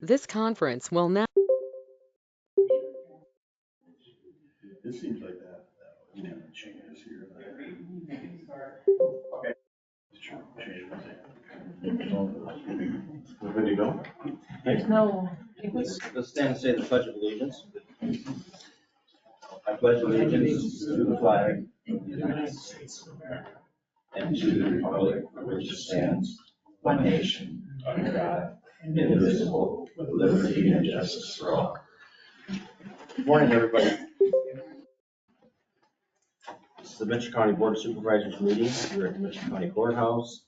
This conference will now. It seems like that changes here. Okay. Ready to go? No. Let's stand and say the Pledge of Allegiance. I pledge allegiance to the flag of the United States of America and to the republic for which it stands, one nation, under God, indivisible, with liberty and justice for all. Good morning, everybody. This is the Mitchell County Board of Supervisors meeting here at the Mitchell County Courthouse.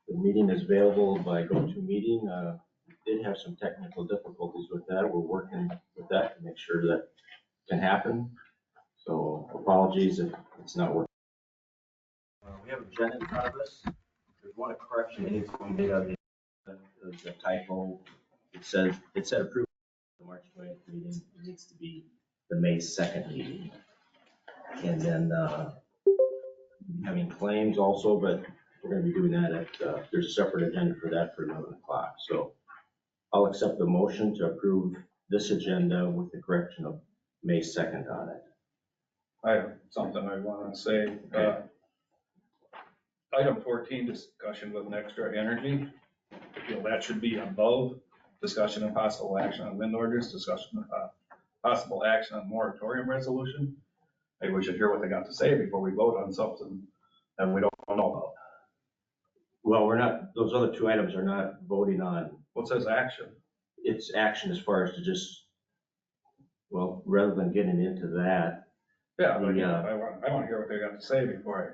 The meeting is available by GoToMeeting. Did have some technical difficulties with that. We're working with that to make sure that can happen. So apologies if it's not working. We have an agenda in front of us. There's one correction that needs to be made on the typo. It said approved the March 20th meeting. It needs to be the May 2nd meeting. And then having claims also, but we're going to be doing that at, there's a separate agenda for that for 11 o'clock. So I'll accept the motion to approve this agenda with the correction of May 2nd on it. I have something I want to say. Item 14, discussion with Extra Energy. I feel that should be above discussion and possible action on wind orders, discussion of possible action on moratorium resolution. Maybe we should hear what they got to say before we vote on something that we don't know about. Well, we're not, those other two items are not voting on. What says action? It's action as far as to just, well, rather than getting into that. Yeah, but yeah, I want to hear what they got to say before I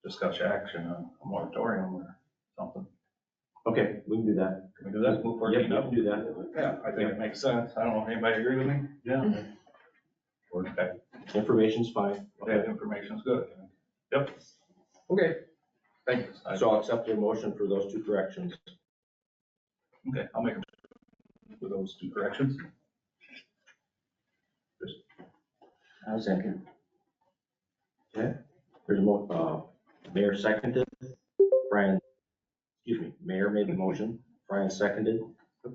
discuss action on a moratorium or something. Okay, we can do that. Can we do that? Move 14 Yep, we up? can do that. Yeah, I think it makes sense. I don't know if anybody agree with me. Yeah. Okay. Information's fine. Okay, information's good. Yep. Okay. Thank you. So I'll accept your motion for those two corrections. Okay, I'll make them with those two corrections. I'll second. Okay, there's a Mayor seconded. Brian, Mayor made the motion. Brian seconded.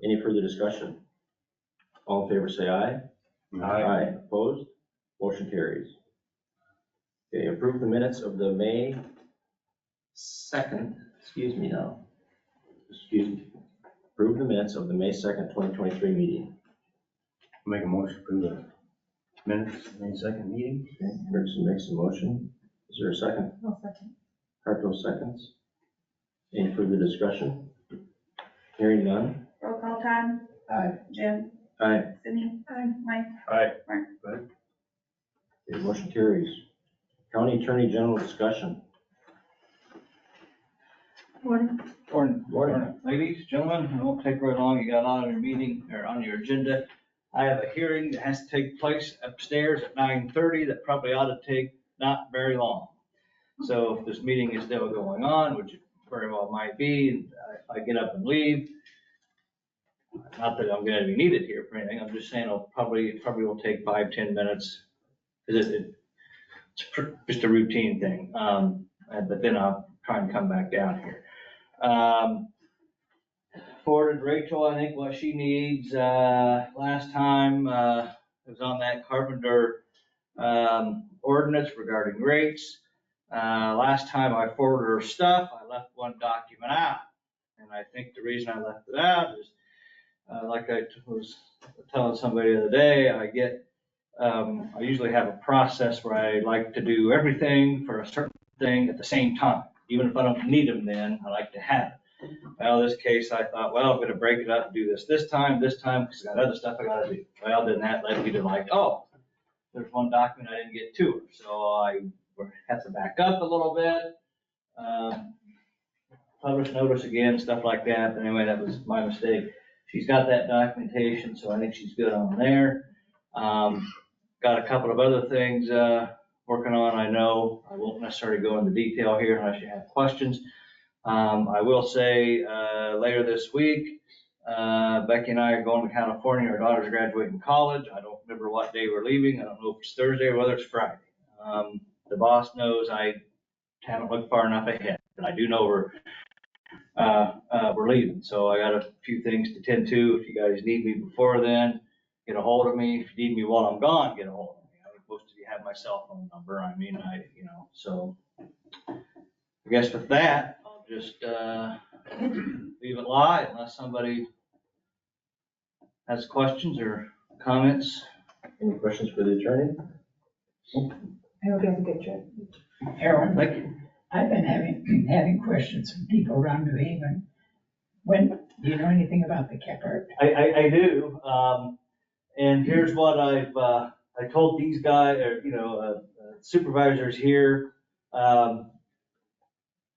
Any further discussion? All in favor, say aye. Aye. Opposed? Motion carries. Okay, approve the minutes of the May 2nd, approve the minutes of the May 2nd, 2023 meeting. Make a motion for the minutes, May 2nd meeting. Okay, Gregson makes a motion. Is there a second? I'll second. Harto seconds. Any further discussion? Hearing none. Roll call, Todd. Aye. Jim. Aye. Sydney. Mike. Aye. Mark. Okay, motion carries. County Attorney General discussion. Morning. Morning. Ladies, gentlemen, it won't take very long. You got on your meeting or on your agenda. I have a hearing that has to take place upstairs at 9:30 that probably ought to take not very long. So if this meeting is still going on, which it very well might be, and I get up and leave, not that I'm gonna be needed here for anything, I'm just saying it probably will take 5-10 minutes. It's just a routine thing. But then I'll try and come back down here. Forwarded Rachel, I think, what she needs. Last time it was on that carpenter ordinance regarding rates. Last time I forwarded her stuff, I left one document out. And I think the reason I left it out is, like I was telling somebody the other day, I usually have a process where I like to do everything for a certain thing at the same time. Even if I don't need them then, I like to have it. Well, this case, I thought, well, I'm going to break it up and do this time, because I got other stuff I got to do. Well, then that led me to like, oh, there's one document I didn't get to her. So I had to back up a little bit, publish notice again, stuff like that. But anyway, that was my mistake. She's got that documentation, so I think she's good on there. Got a couple of other things working on. I know I won't necessarily go into detail here unless you have questions. I will say later this week, Becky and I are going to California. Our daughter's graduating college. I don't remember what day we're leaving. I don't know if it's Thursday or whether it's Friday. The boss knows I haven't looked far enough ahead, but I do know we're we're leaving. So I got a few things to tend to. If you guys need me before then, get a hold of me. If you need me while I'm gone, get a hold of me. I think most of you have my cell phone number. I mean, so I guess with that, I'll just, leave it lie unless somebody has questions or comments. Any questions for the attorney? I hope you have a good trip. Aaron, Thank you. I've been having questions from people around New Haven. Do you know anything about the Kephart? I do, and here's what I told these guys, or, supervisors here, a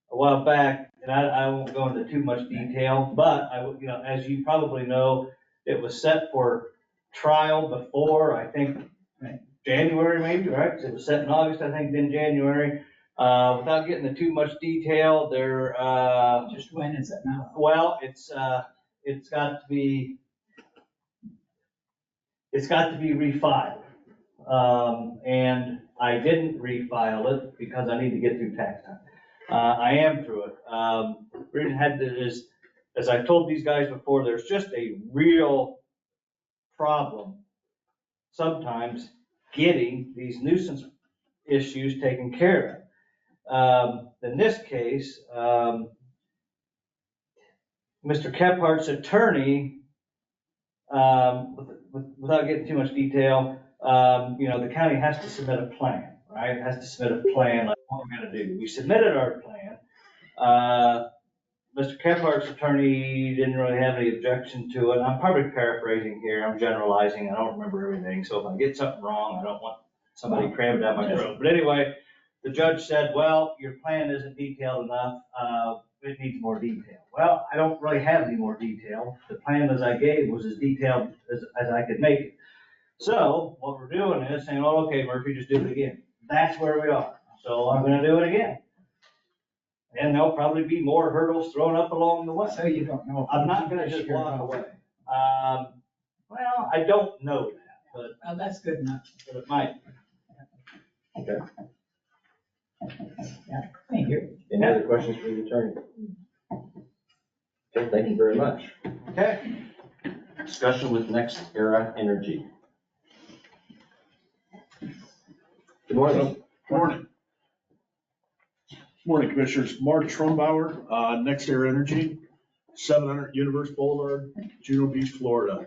while back, and I won't go into too much detail, but as you probably know, it was set for trial before, I think, January maybe, right? 'Cause it was set in August, I think, then January. Without getting into too much detail, Just when is it now? well, it's got to be refiled. And I didn't refile it because I need to get through tax time. I am through it. Reason is, as I told these guys before, there's just a real problem sometimes getting these nuisance issues taken care of. In this case, Mr. Kephart's attorney, without getting too much detail, the county has to submit a plan, right? It has to submit a plan, like what we're gonna do. We submitted our plan. Mr. Kephart's attorney didn't really have any objection to it. I'm probably paraphrasing here. I'm generalizing. I don't remember everything. So if I get something wrong, I don't want somebody cramming down my throat. But anyway, the judge said, well, your plan isn't detailed enough. It needs more detail. Well, I don't really have any more detail. The plan as I gave was as detailed as I could make it. So what we're doing is saying, oh, okay, Murphy, just do it again. That's where we are. So I'm going to do it again. And there'll probably be more hurdles thrown up along the way. So you don't know. I'm not going to just walk away. Well, I don't know that, Oh, that's good enough. but it might. Yeah, thank you. Any other questions for the attorney? Okay, thank you very much. Okay. Discussion with Next Era Energy. Good morning. Morning. Morning, Commissioners. Mark Trumbauer, Next Air Energy, 700 Universe Boulevard, Juno Beach, Florida.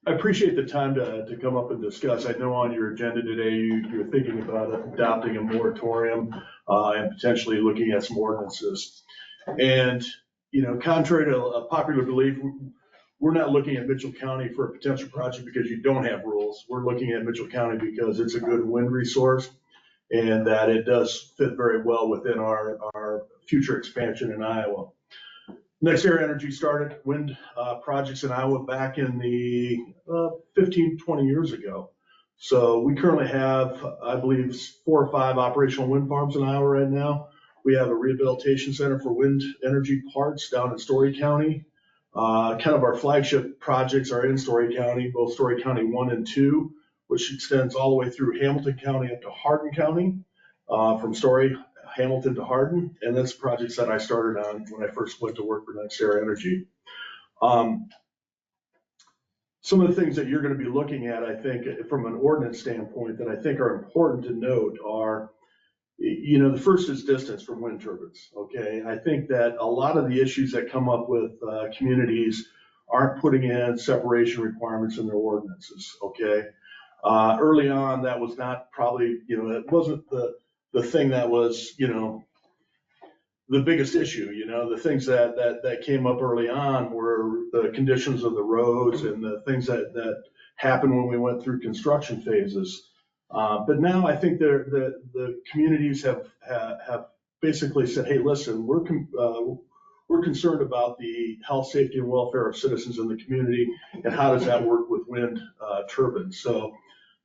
I appreciate the time to come up and discuss. I know on your agenda today, you're thinking about adopting a moratorium and potentially looking at some ordinances. And, contrary to a popular belief, we're not looking at Mitchell County for a potential project because you don't have rules. We're looking at Mitchell County because it's a good wind resource and that it does fit very well within our future expansion in Iowa. Next Air Energy started wind projects in Iowa back in the 15, 20 years ago. So we currently have, I believe, 4 or 5 operational wind farms in Iowa right now. We have a rehabilitation center for wind energy parts down in Story County. Kind of our flagship projects are in Story County, both Story County 1 and 2, which extends all the way through Hamilton County up to Hardin County, from Story, Hamilton to Hardin. And that's projects that I started on when I first went to work for Next Air Energy. Some of the things that you're going to be looking at, I think, from an ordinance standpoint that I think are important to note are, the first is distance from wind turbines, okay? I think that a lot of the issues that come up with communities aren't putting in separation requirements in their ordinances, okay? Early on, that was not probably, it wasn't the thing that was, the biggest issue. The things that came up early on were the conditions of the roads and the things that happened when we went through construction phases. But now I think the communities have basically said, hey, listen, we're concerned about the health, safety, and welfare of citizens in the community, and how does that work with wind turbines? So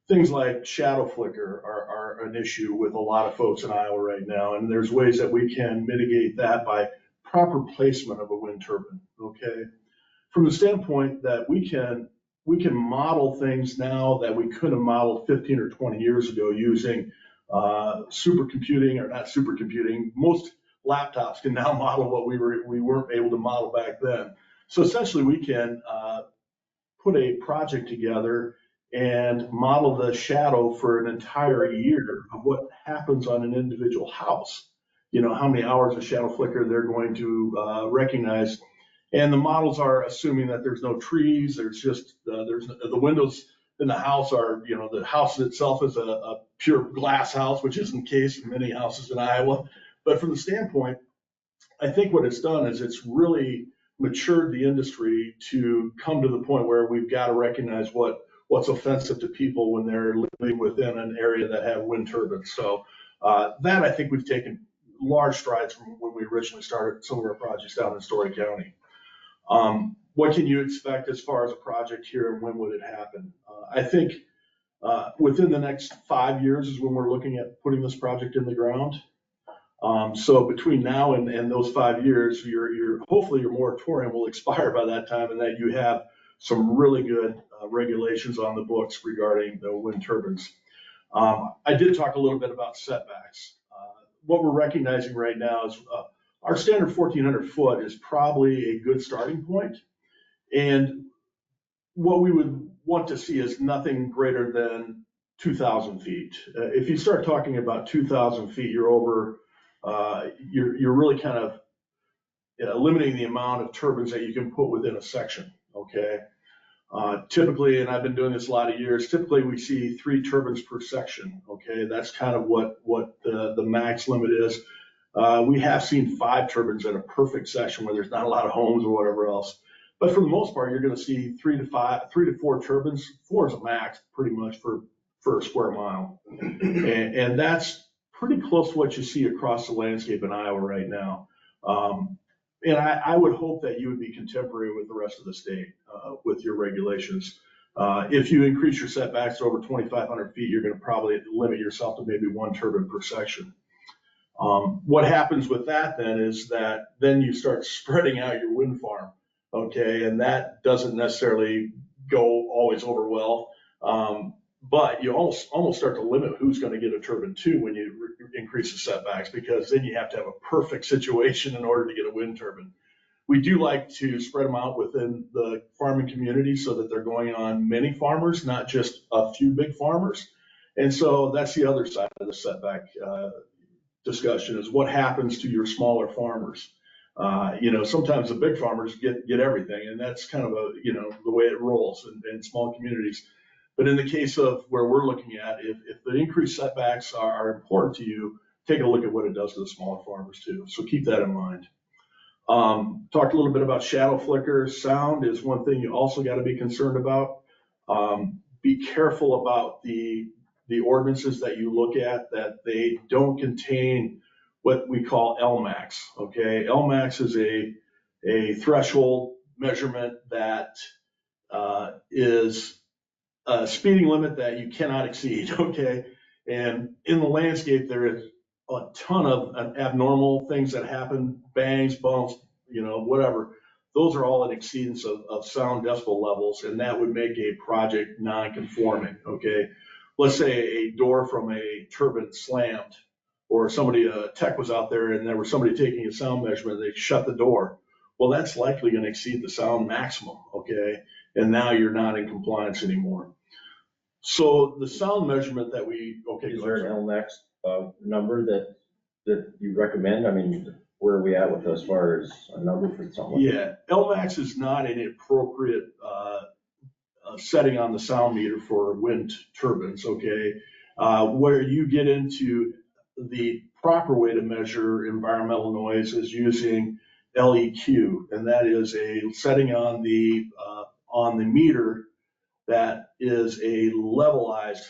things like shadow flicker are an issue with a lot of folks in Iowa right now, and there's ways that we can mitigate that by proper placement of a wind turbine, okay? From the standpoint that we can model things now that we could have modeled 15 or 20 years ago using supercomputing, or not supercomputing. Most laptops can now model what we weren't able to model back then. So essentially, we can put a project together and model the shadow for an entire year of what happens on an individual house. You know, how many hours of shadow flicker they're going to recognize. And the models are assuming that there's no trees, there's just, the windows in the house are, you know, the house itself is a pure glass house, which isn't the case in many houses in Iowa. But from the standpoint, I think what it's done is it's really matured the industry to come to the point where we've got to recognize what's offensive to people when they're living within an area that have wind turbines. So that I think we've taken large strides from when we originally started some of our projects down in Story County. What can you expect as far as a project here, and when would it happen? I think within the next 5 years is when we're looking at putting this project in the ground. So between now and those 5 years, hopefully your moratorium will expire by that time, and that you have some really good regulations on the books regarding the wind turbines. I did talk a little bit about setbacks. What we're recognizing right now is our standard 1,400 foot is probably a good starting point. And what we would want to see is nothing greater than 2,000 feet. If you start talking about 2,000 feet, you're over, you're really kind of limiting the amount of turbines that you can put within a section, okay? Typically, and I've been doing this a lot of years, typically we see 3 turbines per section, okay? That's kind of what the max limit is. We have seen 5 turbines in a perfect section where there's not a lot of homes or whatever else. But for the most part, you're going to see 3 to 4 turbines. 4 is a max, pretty much for a square mile, and that's pretty close to what you see across the landscape in Iowa right now. And I would hope that you would be contemporary with the rest of the state with your regulations. If you increase your setbacks to over 2,500 feet, you're going to probably limit yourself to maybe 1 turbine per section. What happens with that then is that then you start spreading out your wind farm, okay? And that doesn't necessarily go always over well. But you almost start to limit who's going to get a turbine too when you increase the setbacks, because then you have to have a perfect situation in order to get a wind turbine. We do like to spread them out within the farming community so that they're going on many farmers, not just a few big farmers. And so that's the other side of the setback discussion, is what happens to your smaller farmers. You know, sometimes the big farmers get everything, and that's kind of the way it rolls in small communities. But in the case of where we're looking at, if the increased setbacks are important to you, take a look at what it does to the smaller farmers too. So keep that in mind. Talked a little bit about shadow flicker. Sound is one thing you also got to be concerned about. Be careful about the ordinances that you look at, that they don't contain what we call LMAX, okay? LMAX is a threshold measurement that is a speeding limit that you cannot exceed, okay? And in the landscape, there is a ton of abnormal things that happen, bangs, bumps, whatever. Those are all an exceedance of sound decibel levels, and that would make a project non-conforming, okay? Let's say a door from a turbine slammed, or a tech was out there and there was somebody taking a sound measurement, they shut the door. Well, that's likely going to exceed the sound maximum, okay? And now you're not in compliance anymore. So the sound measurement that is there an LMAX number that you recommend? I mean, where are we at with as far as a number for something? Yeah, LMAX is not an appropriate setting on the sound meter for wind turbines, okay? Where you get into the proper way to measure environmental noise is using LEQ, and that is a setting on the meter that is a levelized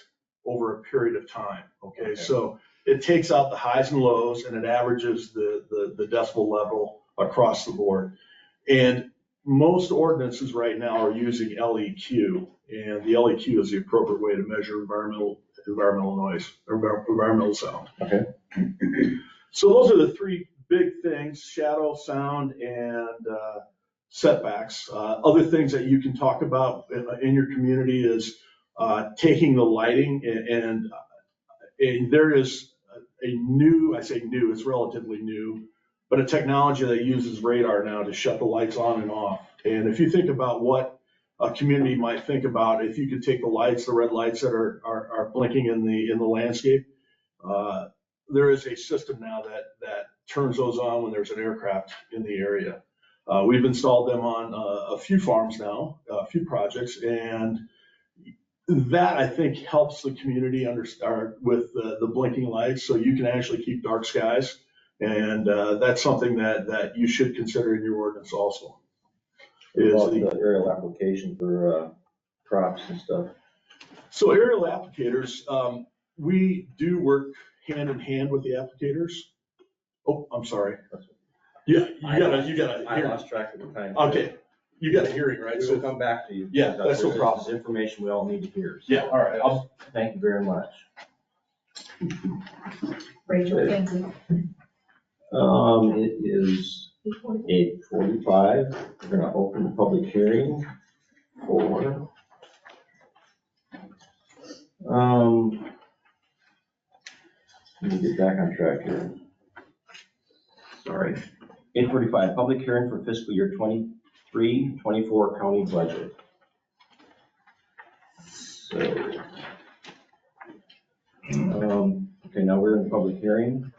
over a period of time, okay? So it takes out the highs and lows, and it averages the decibel level across the board. And most ordinances right now are using LEQ, and the LEQ is the appropriate way to measure environmental noise, or environmental sound. Okay. So those are the 3 big things: shadow, sound, and setbacks. Other things that you can talk about in your community is taking the lighting, and there is a new, I say new, it's relatively new, but a technology that uses radar now to shut the lights on and off. And if you think about what a community might think about, if you could take the lights, the red lights that are blinking in the landscape, there is a system now that turns those on when there's an aircraft in the area. We've installed them on a few farms now, a few projects, and that I think helps the community understand with the blinking lights, so you can actually keep dark skies. And that's something that you should consider in your ordinance also. About the aerial application for crops and stuff. So aerial applicators, we do work hand in hand with the applicators. Oh, I'm sorry. Yeah, you gotta I hear. lost track of the time. Okay, you got a hearing, right? We'll come back to you. Yeah, that's no problem. This is information we all need to hear. So, Yeah, all right. Thank you very much. Rachel, thank you. It is 8:45. We're gonna open the public hearing for, let me get back on track here. Sorry. 8:45, public hearing for fiscal year 23-24 county budget. So, okay, now we're in the public hearing.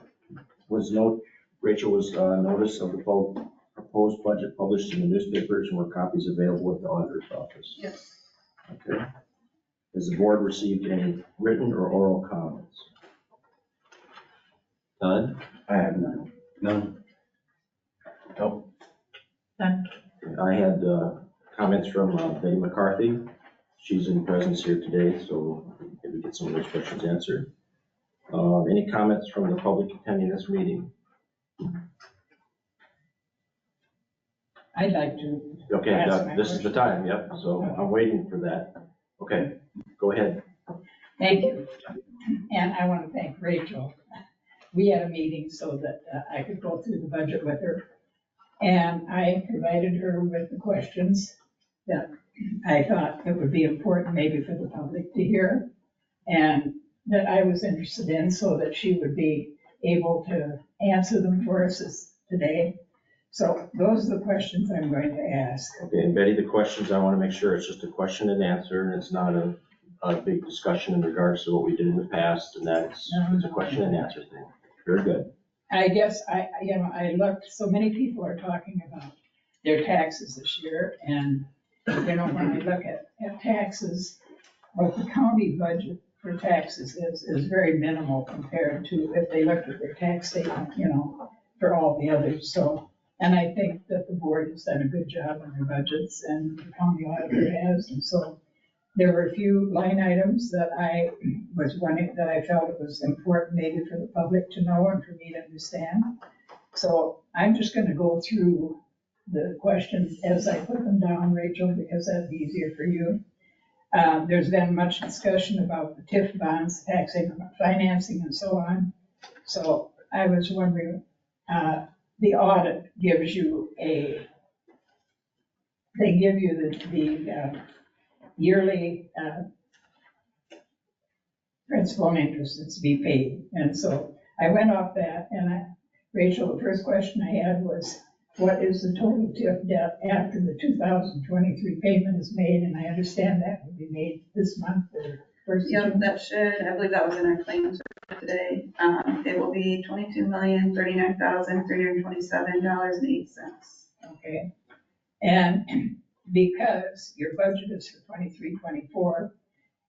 Rachel was notice of the proposed budget published in the newspapers and were copies available at the auditor's office. Yes. Okay. Has the board received any written or oral comments? None? I have none. None. Nope. None. I had comments from Betty McCarthy. She's in presence here today, so maybe get some of those questions answered. Any comments from the public attending this meeting? I'd like to. Okay, ask my this is the time, yep, so I'm waiting for that. Okay, go ahead. Thank you. And I want to thank Rachel. We had a meeting so that I could go through the budget with her. And I provided her with the questions that I thought it would be important maybe for the public to hear, and that I was interested in, so that she would be able to answer them for us today. So those are the questions I'm going to ask. Okay, and Betty, the questions, I want to make sure it's just a question and answer, and it's not a big discussion in regards to what we did in the past, and that's, it's a question and answer thing. Very good. I guess I looked, so many people are talking about their taxes this year, and, when I look at taxes, what the county budget for taxes is very minimal compared to if they looked at their tax statement, for all the others, so. And I think that the board has done a good job on their budgets, and the county auditor has, and so there were a few line items that I was wondering, that I felt it was important maybe for the public to know and for me to understand. So I'm just gonna go through the questions as I put them down, Rachel, because that'd be easier for you. There's been much discussion about the TIF bonds, tax increment financing and so on. So I was wondering, the audit gives you they give you the yearly principal and interest that's to be paid. And so I went off that, and Rachel, the first question I had was, what is the total TIF debt after the 2023 payment is made? And I understand that would be made this month or first. Yeah, that should, I believe that was in our claims for today. It will be $22,039,327.08. Okay. And because your budget is for 23-24,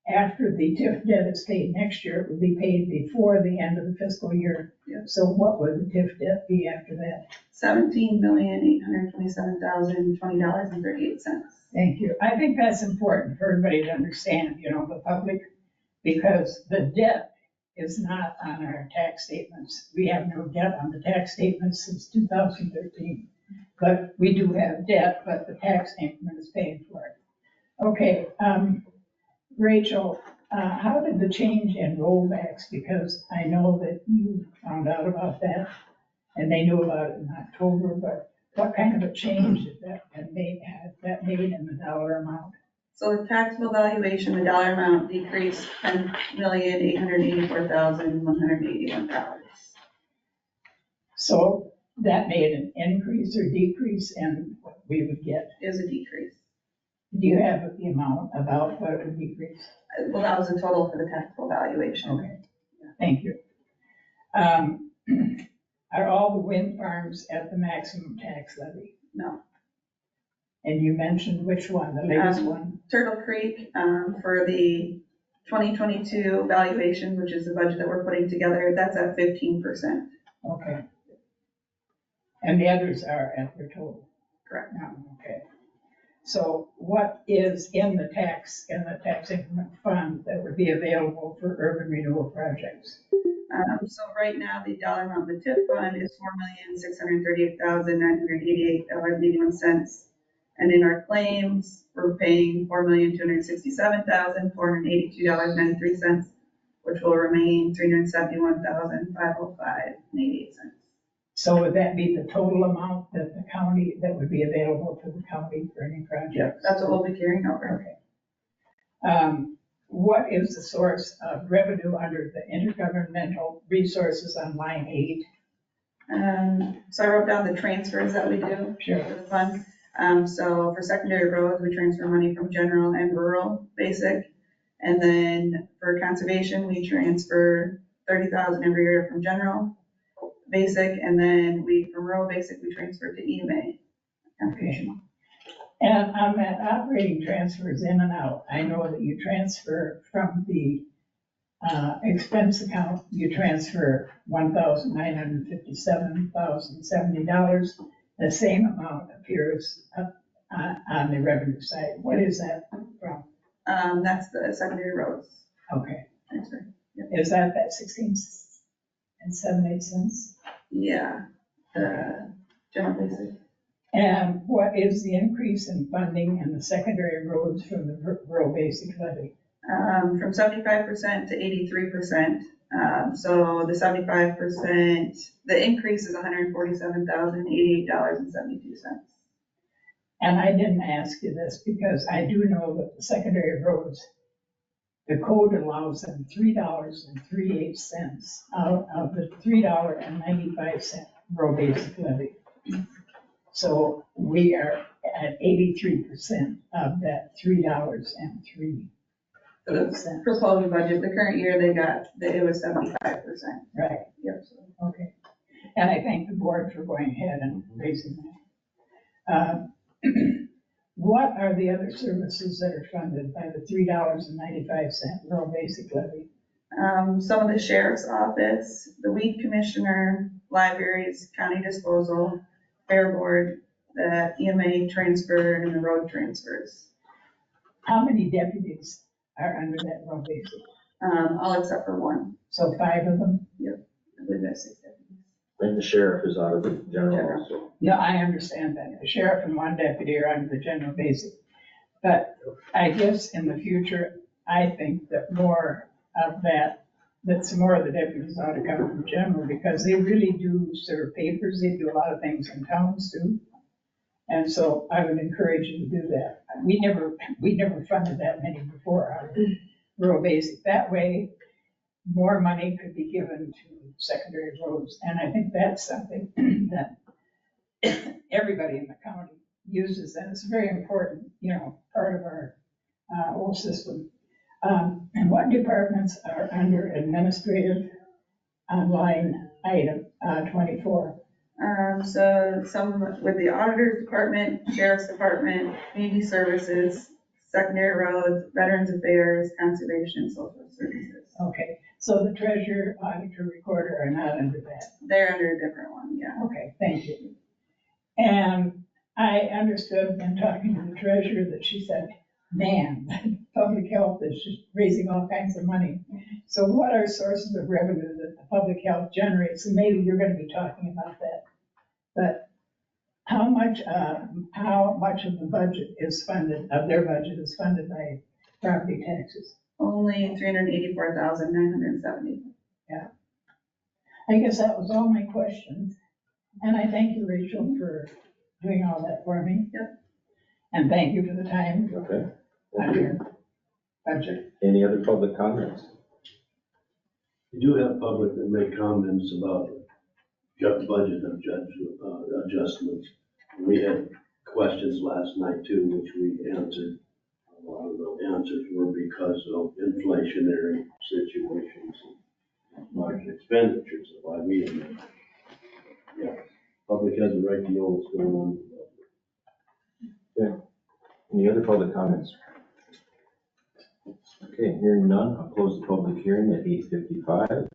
after the TIF debt is paid next year, it will be paid before the end of the fiscal year. Yep. So what would the TIF debt be after that? $17,827,020.38. Thank you. I think that's important for everybody to understand, the public, because the debt is not on our tax statements. We have no debt on the tax statements since 2013. But we do have debt, but the tax increment is paying for it. Okay, Rachel, how did the change in rollbacks, because I know that you found out about that, and they knew about it in October, but what kind of a change did that made in the dollar amount? So the taxable valuation, the dollar amount decreased $10,884,181. So that made an increase or decrease in what we would get. Is a decrease. Do you have the amount about what it would decrease? Well, that was the total for the taxable valuation. Okay, thank you. Are all the wind farms at the maximum tax levy? No. And you mentioned which one, the latest one? Turtle Creek, for the 2022 valuation, which is the budget that we're putting together, that's at 15%. Okay. And the others are at their total? Correct. Okay. So what is in the tax increment fund that would be available for urban renewal projects? So right now, the dollar amount of the TIF fund is $4,638,988.81. And in our claims, we're paying $4,267,482.93, which will remain $371,505.88. So would that be the total amount that the county, that would be available to the county for any project? That's what we'll be carrying over. Okay. What is the source of revenue under the intergovernmental resources on line 8? So I wrote down the transfers that we do Sure. for the fund. So for secondary roads, we transfer money from general and rural basic. And then for conservation, we transfer 30,000 every year from general basic, and then from rural basic, we transfer to EMA. Okay. And on that operating transfers in and out, I know that you transfer from the expense account, you transfer $1,957,070. The same amount appears on the revenue side. What is that from? That's the secondary roads Okay. transfer. Yep. Is that 16 and 7/8 cents? Yeah, general basic. And what is the increase in funding in the secondary roads from the rural basic levy? From 75% to 83%. So the 75%, the increase is $147,088.72. And I didn't ask you this because I do know that the secondary roads, the code allows them $3.38 out of the $3.95 rural basic levy. So we are at 83% of that $3.03. Proposed budget, the current year it was 75%. Right, Yep. okay. And I thank the board for going ahead and raising that. What are the other services that are funded by the $3.95 rural basic levy? Some of the sheriff's office, the weed commissioner, libraries, county disposal, fair board, the EMA transfer, and the road transfers. How many deputies are under that rural basic? All except for one. So 5 of them? I believe there's 6 deputies. And the sheriff is out of the general also. No, I understand that. The sheriff and 1 deputy are under the general basic. But I guess in the future, I think that more of that some more of the deputies ought to come from general because they really do serve papers. They do a lot of things in towns too. And so I would encourage you to do that. We never funded that many before out of rural basic. That way, more money could be given to secondary roads. And I think that's something that everybody in the county uses. And it's a very important, part of our whole system. And what departments are under administrative on line item 24? So some with the auditor's department, sheriff's department, community services, secondary roads, veterans affairs, conservation, social services. Okay, so the treasurer, auditor, recorder are not under that. They're under a different one, yeah. Okay, thank you. And I understood in talking to the treasurer that she said, man, public health is just raising all kinds of money. So what are sources of revenue that the public health generates? And maybe you're going to be talking about that. But how much of the budget is funded, of their budget is funded by property taxes? Only 384,970. Yeah. I guess that was all my questions. And I thank you, Rachel, for doing all that for me. Yep. And thank you for the time Okay. on your budget. Any other public comments? You do have public that make comments about got budget adjustments. We had questions last night too, which we answered. A lot of the answers were because of inflationary situations, large expenditures, that's why we didn't. Yeah, public has a right to know what's going on. Any other public comments? Okay, hearing none, I'll close the public hearing at 8:55.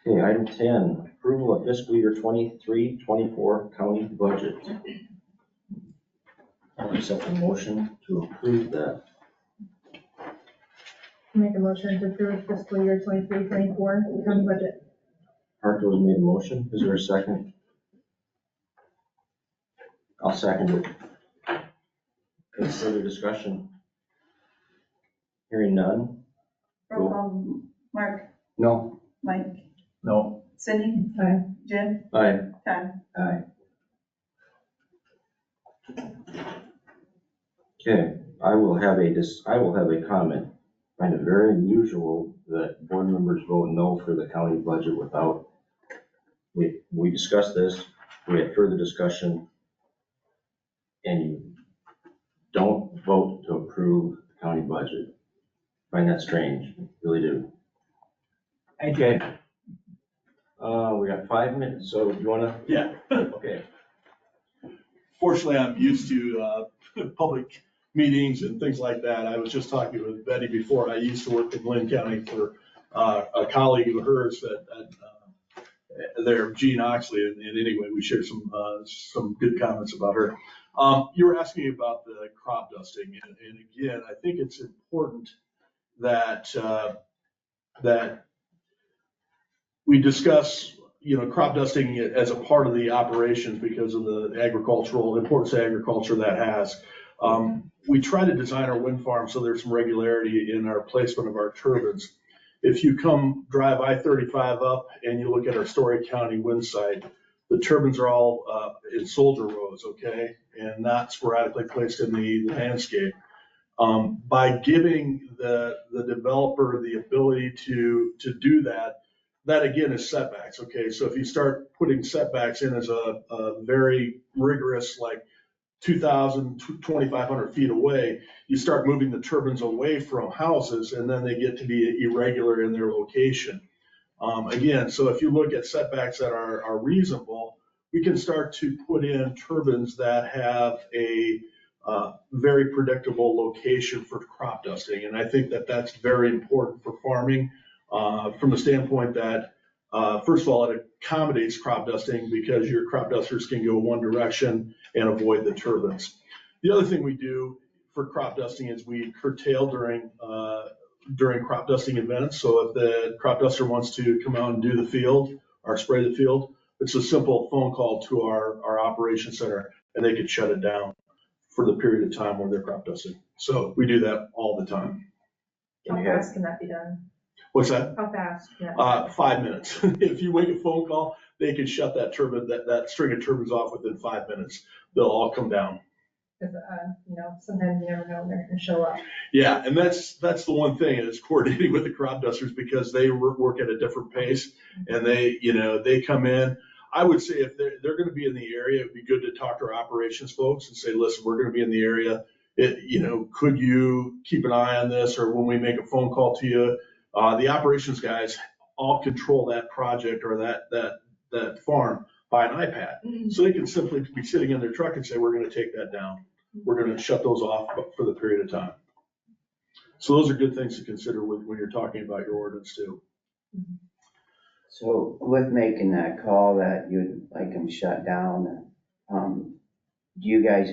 Okay, item 10, approval of fiscal year 23-24 county budget. I'll accept a motion to approve that. Make a motion to approve fiscal year 23-24 county budget. Harto has made a motion. Is there a second? I'll second it. Any further discussion? Hearing none. Roll call, Mark, No. Mike, No. Cindy, Aye. Jim, Aye. Todd. Aye. Okay, I will have a comment. I find it very unusual that board members vote no for the county budget without, we discussed this, we had further discussion, and you don't vote to approve the county budget. I find that strange, really do. Okay. We got 5 minutes, so do you wanna? Yeah. Okay. Fortunately, I'm used to public meetings and things like that. I was just talking with Betty before. I used to work in Lynn County for a colleague of hers that there, Jean Oxley, and anyway, we shared some good comments about her. You were asking about the crop dusting, and again, I think it's important that that we discuss, crop dusting as a part of the operations because of the importance of agriculture that has. We try to design our wind farm so there's some regularity in our placement of our turbines. If you come drive I-35 up and you look at our Story County wind site, the turbines are all in soldier rows, okay, and not sporadically placed in the landscape. By giving the developer the ability to do that again is setbacks, okay? So if you start putting setbacks in as a very rigorous, like 2,000, 2,500 feet away, you start moving the turbines away from houses and then they get to be irregular in their location. Again, so if you look at setbacks that are reasonable, we can start to put in turbines that have a very predictable location for crop dusting. And I think that that's very important for farming from the standpoint that, first of all, it accommodates crop dusting because your crop dusters can go one direction and avoid the turbines. The other thing we do for crop dusting is we curtail during crop dusting events. So if the crop duster wants to come out and do the field or spray the field, it's a simple phone call to our operations center and they can shut it down for the period of time where they're crop dusting. So we do that all the time. How fast can that be done? What's that? How fast? Yeah. 5 minutes. If you make a phone call, they can shut that turbine, that string of turbines off within 5 minutes. They'll all come down. Because, sometimes you never know when they're gonna show up. Yeah, and that's the one thing is coordinating with the crop dusters because they work at a different pace and they come in. I would say if they're going to be in the area, it'd be good to talk to our operations folks and say, listen, we're going to be in the area. Could you keep an eye on this? Or when we make a phone call to you, the operations guys all control that project or that farm by an iPad. So they can simply be sitting in their truck and say, we're going to take that down. We're going to shut those off for the period of time. So those are good things to consider when you're talking about your ordinance too. So with making that call that you'd like them shut down, do you guys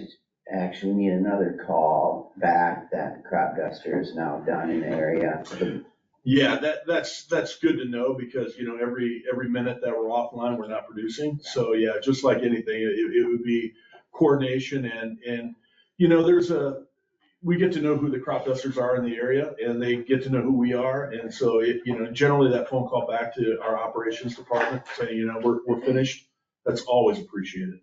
actually need another call back that the crop duster is now done in the area? Yeah, that's good to know because, every minute that we're offline, we're not producing. So yeah, just like anything, it would be coordination and we get to know who the crop dusters are in the area and they get to know who we are. And so generally that phone call back to our operations department saying, we're finished. That's always appreciated.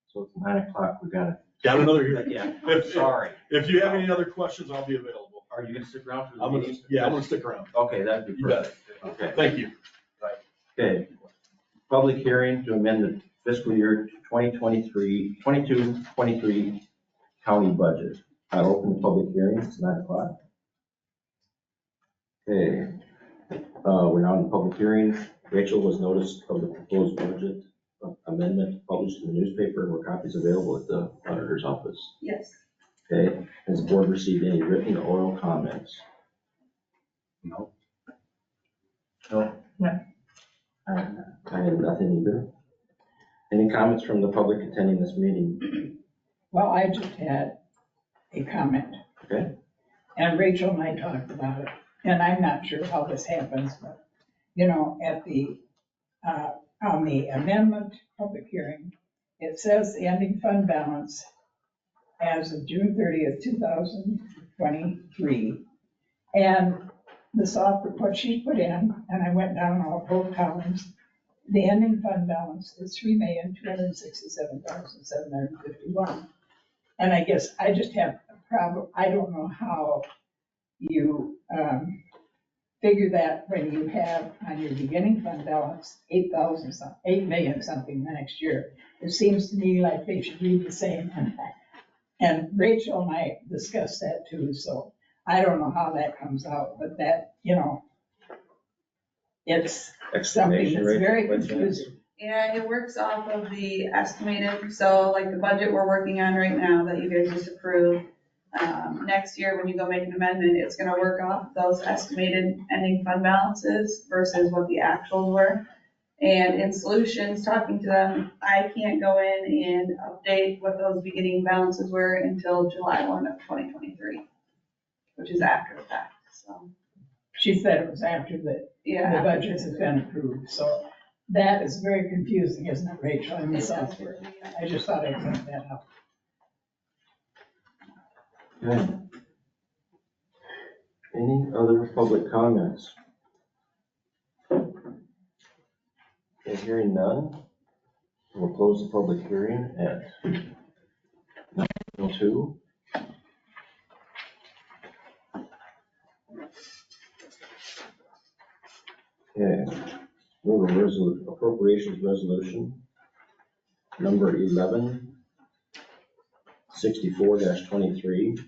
So it's 9 o'clock, we got Another hearing. Yeah, sorry. If you have any other questions, I'll be available. Are you gonna stick around for the I'm meeting? gonna stick around. Okay, that'd be You bet. perfect. Okay. Thank you. Okay. Public hearing to amend the fiscal year 22-23 county budget. I'll open the public hearing. It's 9 o'clock. Okay. We're now in the public hearing. Rachel, was notice of the proposed budget amendment published in the newspaper, and were copies available at the auditor's office? Yes. Okay. Has the board received any written or oral comments? No. I had nothing either. Any comments from the public attending this meeting? Well, I just had a comment. Okay. And Rachel and I talked about it, and I'm not sure how this happens, but, you know, at the, on the amendment public hearing, it says the ending fund balance as of June 30th, 2023. And the software, what she put in, and I went down all both columns, the ending fund balance is $3,267,751. And I guess I just have a problem, I don't know how you figure that when you have on your beginning fund balance, 8 million something the next year. It seems to me like they should read the same. And Rachel and I discussed that too, so I don't know how that comes out, but that, you know, it's something that's very confusing. Yeah, it works off of the estimated, so like the budget we're working on right now that you guys just approved. Next year, when you go make an amendment, it's gonna work off those estimated ending fund balances versus what the actuals were. And in Solutions, talking to them, I can't go in and update what those beginning balances were until July 1 of 2023, which is after the fact, so. She said it was after the budgets have been approved, so that is very confusing, isn't it, Rachel, in the software? I just thought I'd point that out. Okay. Any other public comments? Okay, hearing none, we'll close the public hearing at 9:02. Okay, we have a appropriations resolution number 1164-23.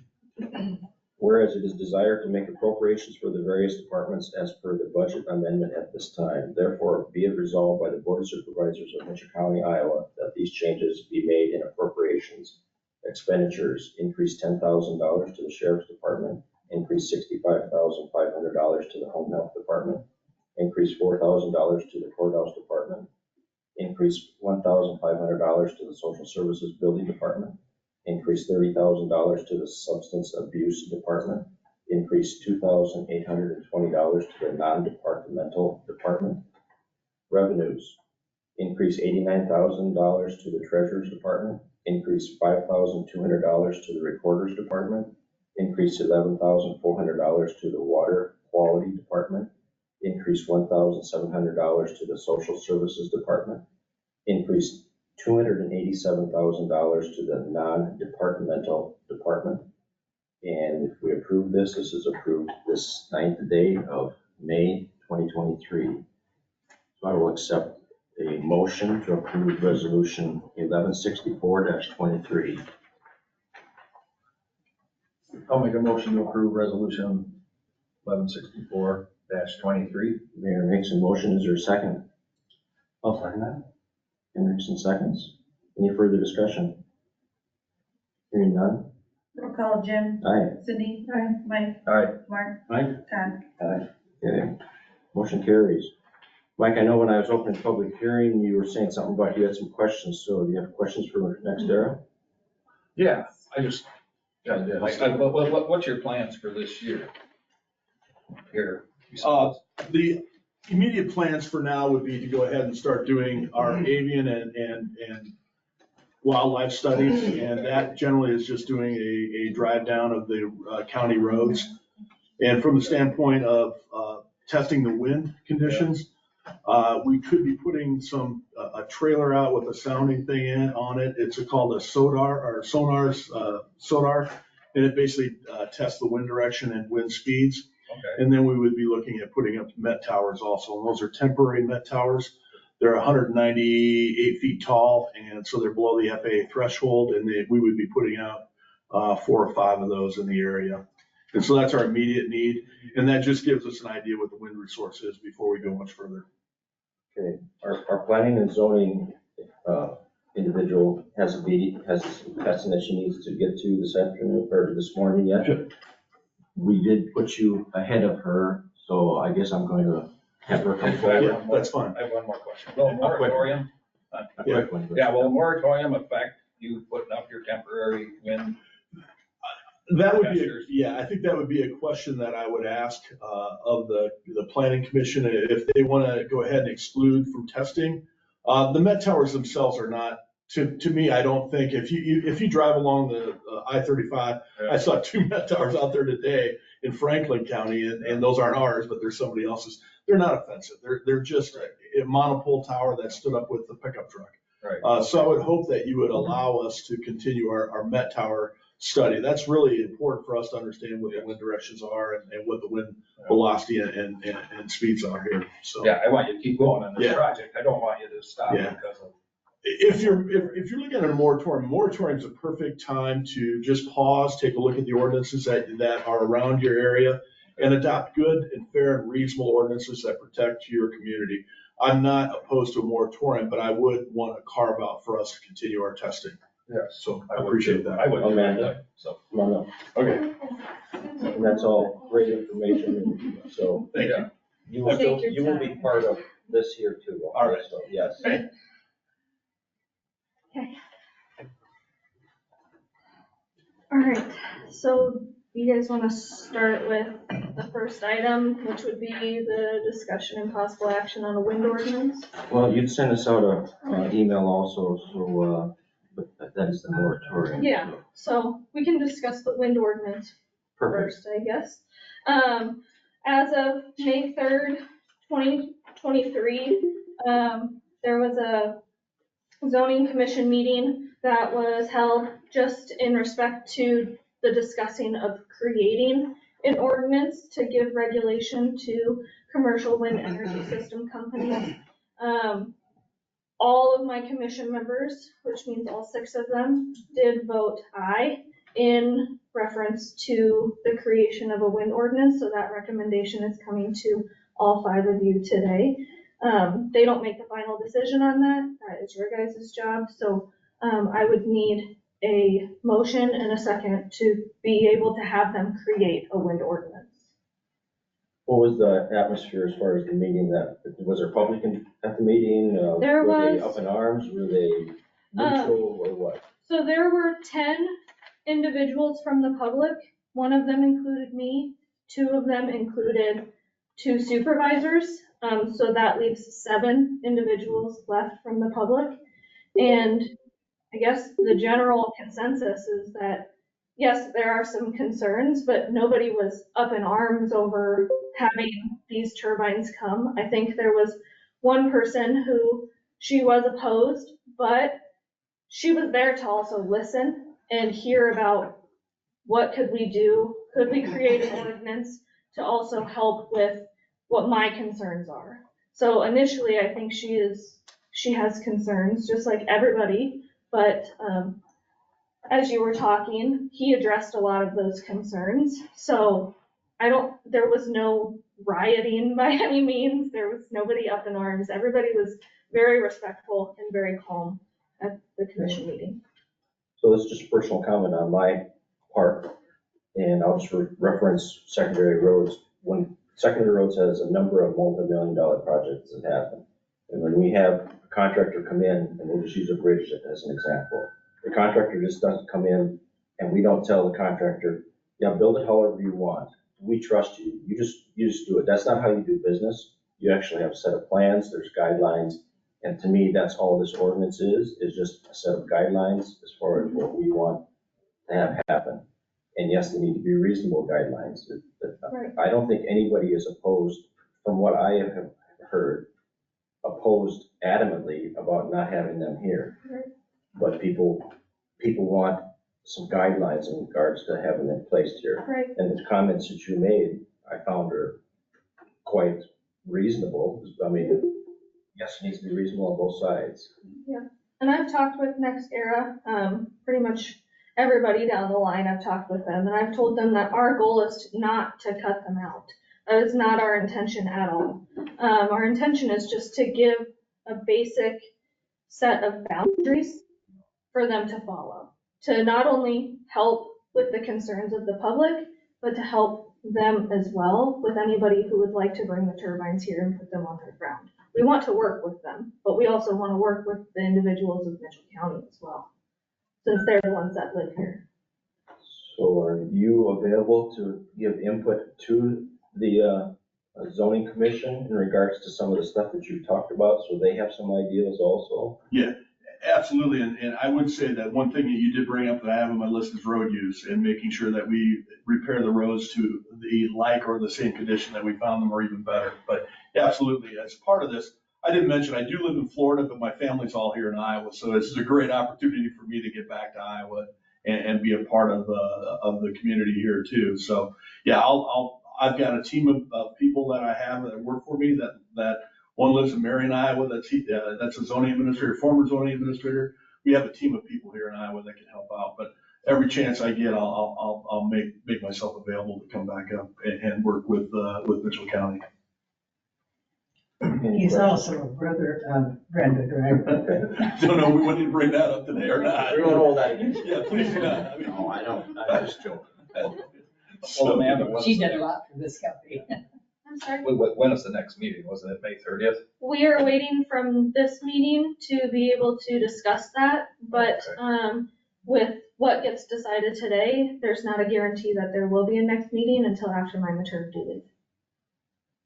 Whereas it is desired to make appropriations for the various departments as per the budget amendment at this time. Therefore, be it resolved by the Board of Supervisors of Mitchell County, Iowa, that these changes be made in appropriations. Expenditures increase $10,000 to the Sheriff's Department, increase $65,500 to the Home Health Department, increase $4,000 to the Courthouse Department, increase $1,500 to the Social Services Building Department, increase $30,000 to the Substance Abuse Department, increase $2,820 to the Non-Departmental Department. Revenues, increase $89,000 to the Treasurer's Department, increase $5,200 to the Recorder's Department, increase $11,400 to the Water Quality Department, increase $1,700 to the Social Services Department, increase $287,000 to the Non-Departmental Department. And if we approve this, this is approved this 9th day of May 2023. So I will accept a motion to approve resolution 1164-23. I'll make a motion to approve resolution 1164-23. Mayor makes a motion. Is there a second? I'll second that. Henderson seconds. Any further discussion? Hearing none. Roll call, Jim. Aye. Sydney. Aye. Mike. Aye. Mark. Aye. Todd. Okay. Motion carries. Mike, I know when I was opening the public hearing, you were saying something about you had some questions. So do you have questions for next era? Yeah, I just, what's your plans for this year? Here. The immediate plans for now would be to go ahead and start doing our avian and wildlife studies. And that generally is just doing a drive down of the county roads. And from the standpoint of testing the wind conditions, we could be putting a trailer out with a sounding thing on it. It's called a sonar, and it basically tests the wind direction and wind speeds. Okay. And then we would be looking at putting up Met towers also, and those are temporary Met towers. They're 198 feet tall, and so they're below the FAA threshold, and we would be putting out 4 or 5 of those in the area. And so that's our immediate need, and that just gives us an idea what the wind resource is before we go much further. Okay, our planning and zoning, individual has a meeting, has some testing that she needs to get to this afternoon, or this morning yet. Sure. We did put you ahead of her, so I guess I'm going to have her come forward. Yeah, that's fine. I have one more question. Will moratorium, A quick one. will moratorium affect you putting up your temporary wind? That would be, Testers. yeah, I think that would be a question that I would ask of the planning commission, if they want to go ahead and exclude from testing. The Met towers themselves are not, to me, I don't think, if you drive along the I-35, I saw 2 Met towers out there today in Franklin County, and those aren't ours, but they're somebody else's. They're not offensive. They're just a monopole tower that stood up with the pickup truck. Right. So I would hope that you would allow us to continue our Met tower study. That's really important for us to understand what the wind directions are and what the wind velocity and speeds are here, so. Yeah, I want you to keep going on this Yeah. project. I don't want you to stop Yeah. because of. If you're looking at a moratorium is a perfect time to just pause, take a look at the ordinances that are around your area, and adopt good and fair and reasonable ordinances that protect your community. I'm not opposed to a moratorium, but I would want to carve out for us to continue our testing. Yes. So I appreciate that. I would. Amanda. So. Come on up. Okay, And that's all great information, so thank you. Yeah. you will Take your you will be time. part of this here too. Okay? All right. So, yes. All right, so you guys want to start with the first item, which would be the discussion and possible action on a wind ordinance? Well, you'd send us out an email also, so, but that is the moratorium. Yeah, so we can discuss the wind ordinance Perfect. first, I guess. As of May 3rd, 2023, there was a zoning commission meeting that was held just in respect to the discussing of creating an ordinance to give regulation to commercial wind energy system companies. All of my commission members, which means all 6 of them, did vote aye in reference to the creation of a wind ordinance, so that recommendation is coming to all 5 of you today. They don't make the final decision on that. That is your guys' job. So I would need a motion and a second to be able to have them create a wind ordinance. What was the atmosphere as far as the meeting was there public at the meeting? There Were they was- up in arms? Were they neutral or what? So there were 10 individuals from the public. 1 of them included me. 2 of them included 2 supervisors. So that leaves 7 individuals left from the public. And I guess the general consensus is that, yes, there are some concerns, but nobody was up in arms over having these turbines come. I think there was 1 person who, she was opposed, but she was there to also listen and hear about what could we do? Could we create an ordinance to also help with what my concerns are? So initially, I think she has concerns, just like everybody, but as you were talking, he addressed a lot of those concerns. So there was no rioting by any means. There was nobody up in arms. Everybody was very respectful and very calm at the commission meeting. So it's just a personal comment on my part, and I'll just reference secondary roads. When secondary roads has a number of multi-million-dollar projects that happen, and when we have a contractor come in, and we'll just use a bridge as an example, the contractor just doesn't come in, and we don't tell the contractor, yeah, build it however you want. We trust you. You just do it. That's not how you do business. You actually have a set of plans. There's guidelines. And to me, that's all this ordinance is just a set of guidelines as far as what we want to have happen. And yes, they need to be reasonable guidelines. Right. I don't think anybody is opposed, from what I have heard, opposed adamantly about not having them here. Right. But people want some guidelines in regards to having them placed here. Right. And the comments that you made I found her quite reasonable. I mean, yes, it needs to be reasonable on both sides. And I've talked with Next Era, pretty much everybody down the line, I've talked with them, and I've told them that our goal is not to cut them out. That is not our intention at all. Our intention is just to give a basic set of boundaries for them to follow, to not only help with the concerns of the public, but to help them as well with anybody who would like to bring the turbines here and put them on their ground. We want to work with them, but we also want to work with the individuals of Mitchell County as well, since they're the ones that live here. So are you available to give input to the zoning commission in regards to some of the stuff that you talked about, so they have some ideas also? Yeah, absolutely. And I would say that one thing that you did bring up that I have on my list is road use and making sure that we repair the roads to the like or the same condition that we found them or even better. But absolutely, as part of this, I didn't mention, I do live in Florida, but my family's all here in Iowa. So this is a great opportunity for me to get back to Iowa and be a part of the community here too. So yeah, I've got a team of people that I have that work for me that one lives in Marion, Iowa. That's a zoning administrator, former zoning administrator. We have a team of people here in Iowa that can help out. But every chance I get, I'll make myself available to come back up and work with Mitchell County. He's also a brother of Brenda Driver. Don't know, we wouldn't bring that up today or not. We won't hold that against you. Yeah, please do not. I mean, No, I don't, I'm just joking. Well, Amanda, when's She the did a next- lot for this company. I'm sorry? when is the next meeting? Wasn't it May 30th? We are waiting from this meeting to be able to discuss that, but, with what gets decided today, there's not a guarantee that there will be a next meeting until after my maternity leave.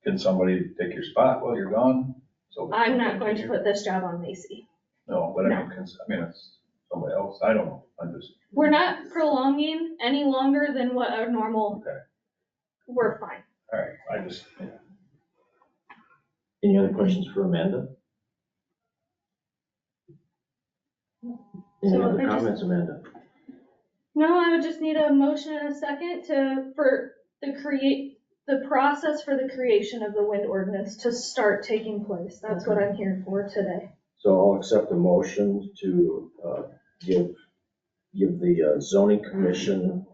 Can somebody take your spot while you're gone? So I'm not going to put this job on Macy. No, but I mean, it's somebody else. I don't know. I'm just. We're not prolonging any longer than what a normal, Okay. we're fine. All right, I just, yeah. Any other questions for Amanda? Any So other I just- comments, Amanda? No, I would just need a motion and a second for the process for the creation of the wind ordinance to start taking place. That's what I'm here for today. So I'll accept a motion to give the zoning commission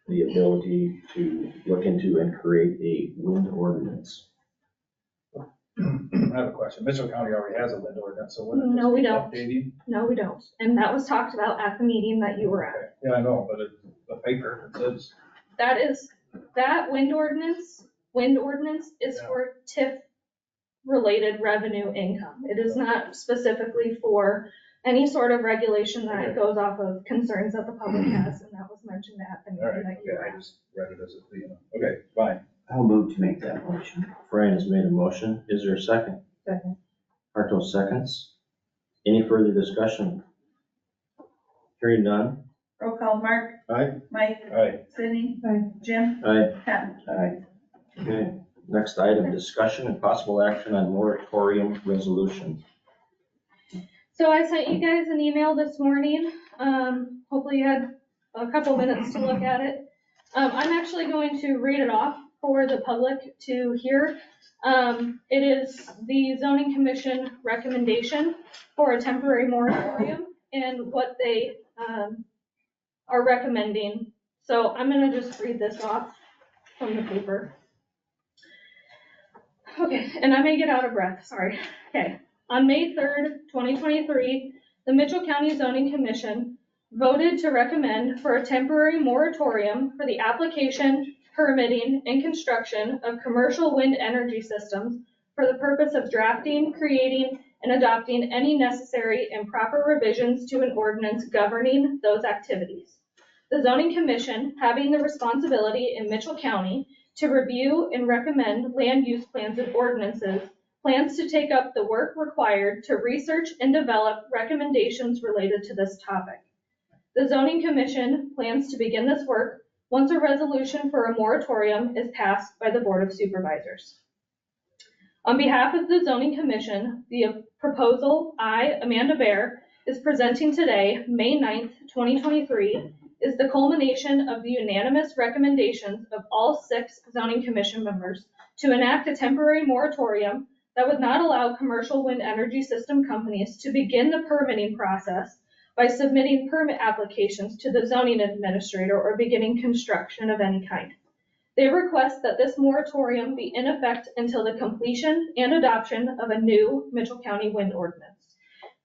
the ability to look into and create a wind ordinance. I have a question. Mitchell County already has a wind ordinance, so wouldn't it No, just we be don't. updating? No, we don't. And that was talked about at the meeting that you were at. Yeah, I know, but it's the paper, it says, That wind ordinance is Yeah. for TIF-related revenue income. It is not specifically for any sort of regulation that Okay. goes off of concerns that the public has, and that was mentioned at the all meeting right, that you okay, were I at. just read it as a, okay, fine. I'll move to make that motion. Fran has made a motion. Is there a second? Second. Bartos seconds. Any further discussion? Hearing none. Roll call, Mark, Aye. Mike, All right, Sydney, Aye. Jim, Aye. Patton. Aye. Okay. Next item, discussion and possible action on moratorium resolution. So I sent you guys an email this morning. Hopefully you had a couple minutes to look at it. I'm actually going to read it off for the public to hear. It is the zoning commission recommendation for a temporary moratorium and what they, are recommending. So I'm gonna just read this off from the paper. Okay, and I may get out of breath, sorry. Okay. On May 3rd, 2023, the Mitchell County Zoning Commission voted to recommend for a temporary moratorium for the application, permitting, and construction of commercial wind energy systems for the purpose of drafting, creating, and adopting any necessary and proper revisions to an ordinance governing those activities. The Zoning Commission, having the responsibility in Mitchell County to review and recommend land use plans and ordinances, plans to take up the work required to research and develop recommendations related to this topic. The Zoning Commission plans to begin this work once a resolution for a moratorium is passed by the Board of Supervisors. On behalf of the Zoning Commission, the proposal I, Amanda Bear, is presenting today, May 9th, 2023, is the culmination of the unanimous recommendations of all 6 zoning commission members to enact a temporary moratorium that would not allow commercial wind energy system companies to begin the permitting process by submitting permit applications to the zoning administrator or beginning construction of any kind. They request that this moratorium be in effect until the completion and adoption of a new Mitchell County wind ordinance.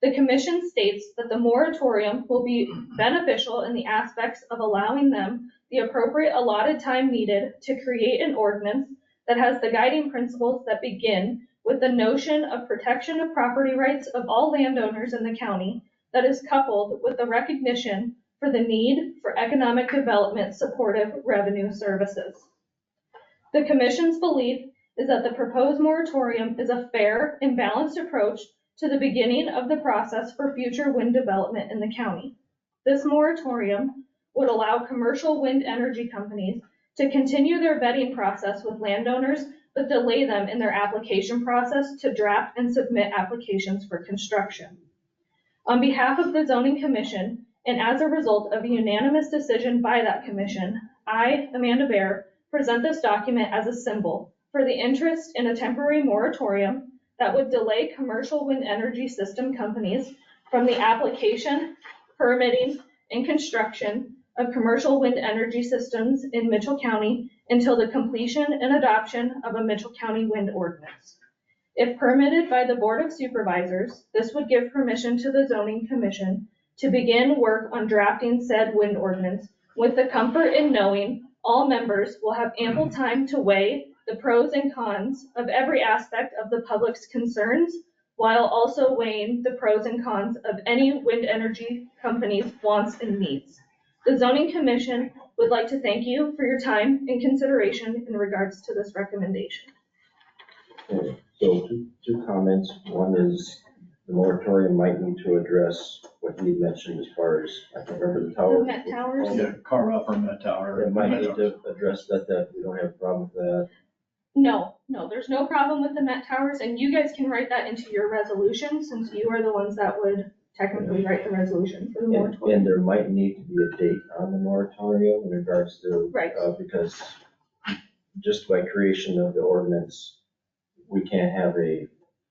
The commission states that the moratorium will be beneficial in the aspects of allowing them the appropriate allotted time needed to create an ordinance that has the guiding principles that begin with the notion of protection of property rights of all landowners in the county that is coupled with the recognition for the need for economic development supportive revenue services. The commission's belief is that the proposed moratorium is a fair and balanced approach to the beginning of the process for future wind development in the county. This moratorium would allow commercial wind energy companies to continue their vetting process with landowners, but delay them in their application process to draft and submit applications for construction. On behalf of the Zoning Commission, and as a result of a unanimous decision by that commission, I, Amanda Bear, present this document as a symbol for the interest in a temporary moratorium that would delay commercial wind energy system companies from the application, permitting, and construction of commercial wind energy systems in Mitchell County until the completion and adoption of a Mitchell County wind ordinance. If permitted by the Board of Supervisors, this would give permission to the Zoning Commission to begin work on drafting said wind ordinance with the comfort in knowing all members will have ample time to weigh the pros and cons of every aspect of the public's concerns, while also weighing the pros and cons of any wind energy company's wants and needs. The Zoning Commission would like to thank you for your time and consideration in regards to this recommendation. Okay, so two comments. One is the moratorium might need to address what you mentioned as far as, I can't remember the tower. The Met Towers? Yeah, car off or Met Tower. It might need to address that we don't have a problem with that. No, there's no problem with the Met Towers, and you guys can write that into your resolution, since you are the ones that would technically write the resolution for the moratorium. And there might need to be a date on the moratorium in regards to. Right. Because just by creation of the ordinance, we can't have a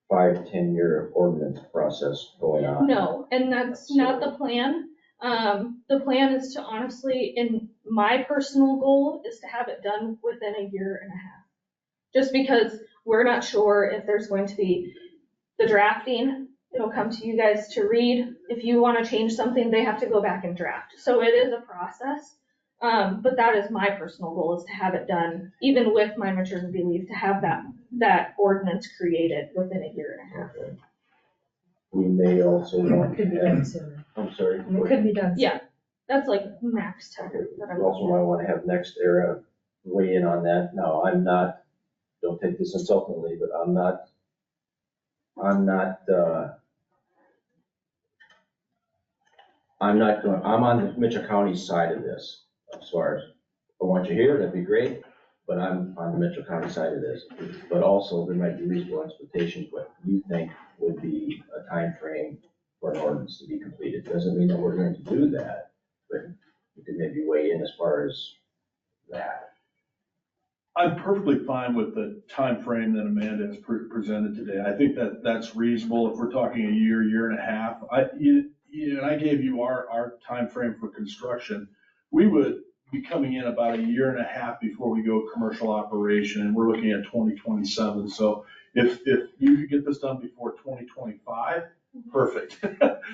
5 to 10 year ordinance process going on. No, and that's not the plan. The plan is to honestly, in my personal goal, is to have it done within a year and a half. Just because we're not sure if there's going to be the drafting, it'll come to you guys to read. If you want to change something, they have to go back and draft. So it is a process. But that is my personal goal, is to have it done, even with my maternity leave, to have that ordinance created within a year and a half. Okay. We may also want to Could be have, done sooner. I'm sorry. It could be done sooner. Yeah, that's like max time. that I'm We also might want to have next era weigh in on that. Now, I'm not, don't take this insultingly, but I'm on the Mitchell County side of this, as far as, I want you here, that'd be great, but I'm on the Mitchell County side of this. But also, there might be reasonable expectations, what you think would be a time frame for an ordinance to be completed. Doesn't mean that we're going to do that, but you could maybe weigh in as far as that. I'm perfectly fine with the time frame that Amanda has presented today. I think that that's reasonable. If we're talking a year and a half, and I gave you our time frame for construction. We would be coming in about a year and a half before we go commercial operation, and we're looking at 2027. So if you could get this done before 2025, perfect.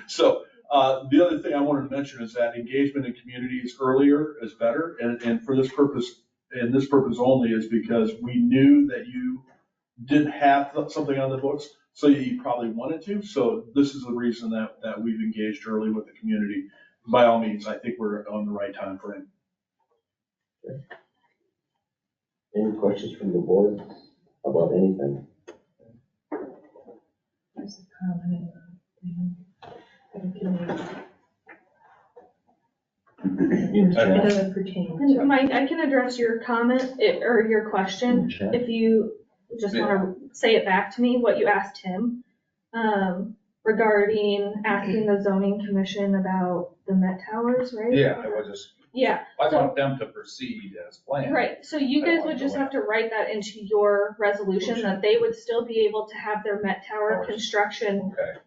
So the other thing I wanted to mention is that engagement in communities earlier is better, and for this purpose, and this purpose only, is because we knew that you didn't have something on the books, so you probably wanted to. So this is the reason that we've engaged early with the community. By all means, I think we're on the right time frame. Okay. Any questions from the board about anything? There's a comment. It doesn't pertain to. And Mike, I can address your comment or your question if you just want to say it back to me, what you asked him regarding asking the zoning commission about the Met Towers, right? Yeah, I was just Yeah. I So- want them to proceed as planned. Right, so you I don't guys wanna would just go have to write that into your resolution, that they would still be able to have their Met Tower Towers. construction Okay,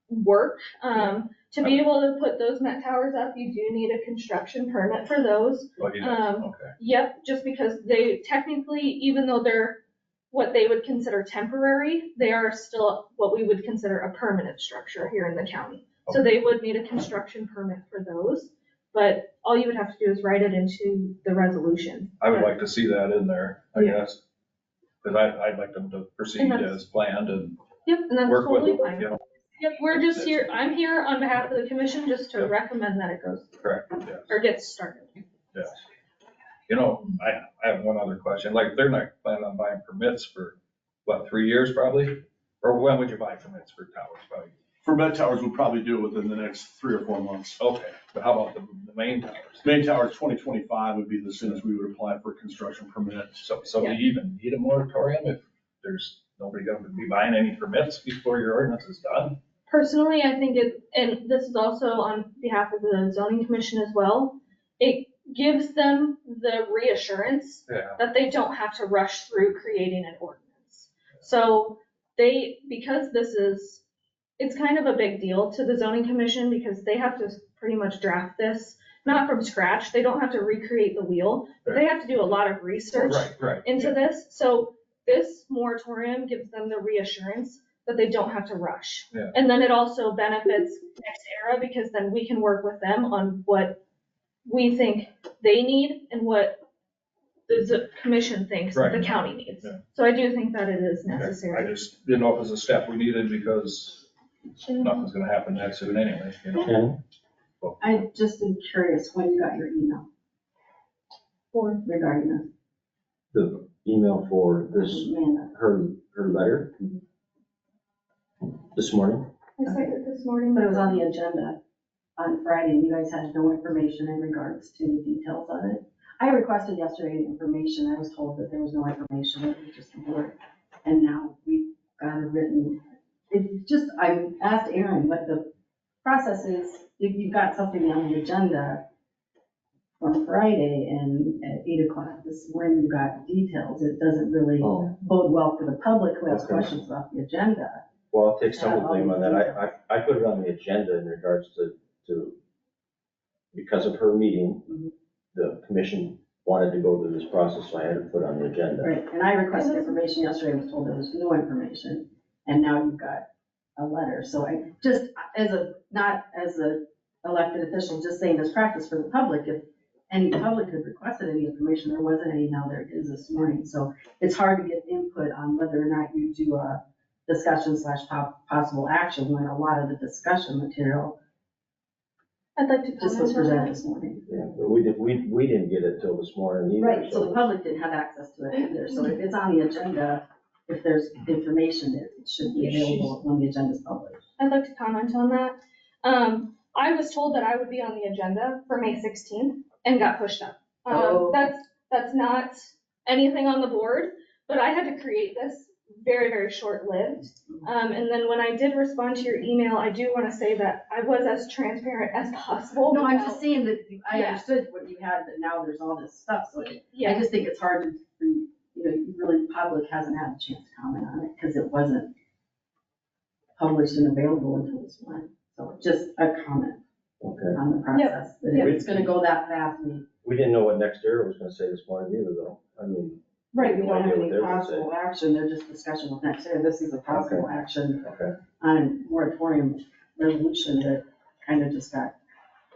work. To be able to put those Met Towers up, you do need a construction permit for those. well, he does, okay. Yep, just because they technically, even though they're what they would consider temporary, they are still what we would consider a permanent structure here in the county. So they would need a construction permit for those, but all you would have to do is write it into the resolution. I would like to see that in there, I Yeah. guess. Because I'd like them to proceed that's- as planned and Yep, and that's work with totally them, fine. you know, Yep, we're just here, I'm here on behalf of the commission just to recommend that it goes, correct, yes, or gets started. yes. You know, I have one other question, like, they're not planning on buying permits for, what, 3 years probably? Or when would you buy permits for towers, probably? For Met Towers, we'll probably do it within the next 3 or 4 months. Okay, but how about the main towers? Main Towers 2025 would be the soonest we would apply for a construction permit. So do you even need a moratorium if there's nobody gonna be buying any permits before your ordinance is done? Personally, I think it, and this is also on behalf of the zoning commission as well, it gives them the reassurance Yeah. that they don't have to rush through creating an ordinance. So because this is, it's kind of a big deal to the zoning commission because they have to pretty much draft this, not from scratch, they don't have to recreate the wheel, but they have to do a lot of research Right. into this. So this moratorium gives them the reassurance that they don't have to rush. Yeah. And then it also benefits NextEra because then we can work with them on what we think they need and what the commission thinks the Right. county needs. Yeah. So I do think that it is I necessary. just didn't know if it was a step we needed because nothing's gonna happen that soon anyway, you know? Shannon? I just am curious when you got your email regarding this, The email for this, Amanda. her letter this morning? I sent it this morning. But it was on the agenda on Friday, and you guys had no information in regards to the details of it. I requested yesterday information, I was told that there was no information, it was just a board, and now we've got it written. It's just, I asked Aaron what the process is, if you've got something on the agenda from Friday and at 8 o'clock this morning, you got details, it doesn't really Oh. bode well for the public who has Okay. questions about the agenda. Well, I'll take some of the blame on that. I put it on the agenda in regards to, because of her meeting, the commission wanted to go through this process, so I had to put it on the agenda. Right, and I requested information yesterday, I was told there was no information, and now you've got a letter, so I just, not as a elected official, just saying this practice for the public, if any public had requested any information, there wasn't any, now there is this morning, so it's hard to get input on whether or not you do a discussion / possible action, when a lot of the discussion material I'd like to just was comment on presented that. this morning. Yeah, but we didn't get it till this morning either. Right, so the public didn't have access to it either, so if it's on the agenda, if there's information, it should be available when the agenda's published. I'd like to comment on that. I was told that I would be on the agenda for May 16th and got pushed up. Oh. That's not anything on the board, but I had to create this, very, very short-lived. And then when I did respond to your email, I do want to say that I was as transparent as possible. No, I'm just saying that I Yeah. understood what you had, but now there's all this stuff, so I Yeah, just think it's hard to, really, public hasn't had a chance to comment on it, because it wasn't published and available until this morning. So just a comment Okay. on the process, that if it's gonna go that fast, We didn't know what NextEra was gonna say this morning either, though. I mean, right, we No don't have idea what any they're gonna possible action, they're just discussion with next year. This is a possible action okay, on a moratorium resolution that kind of just got,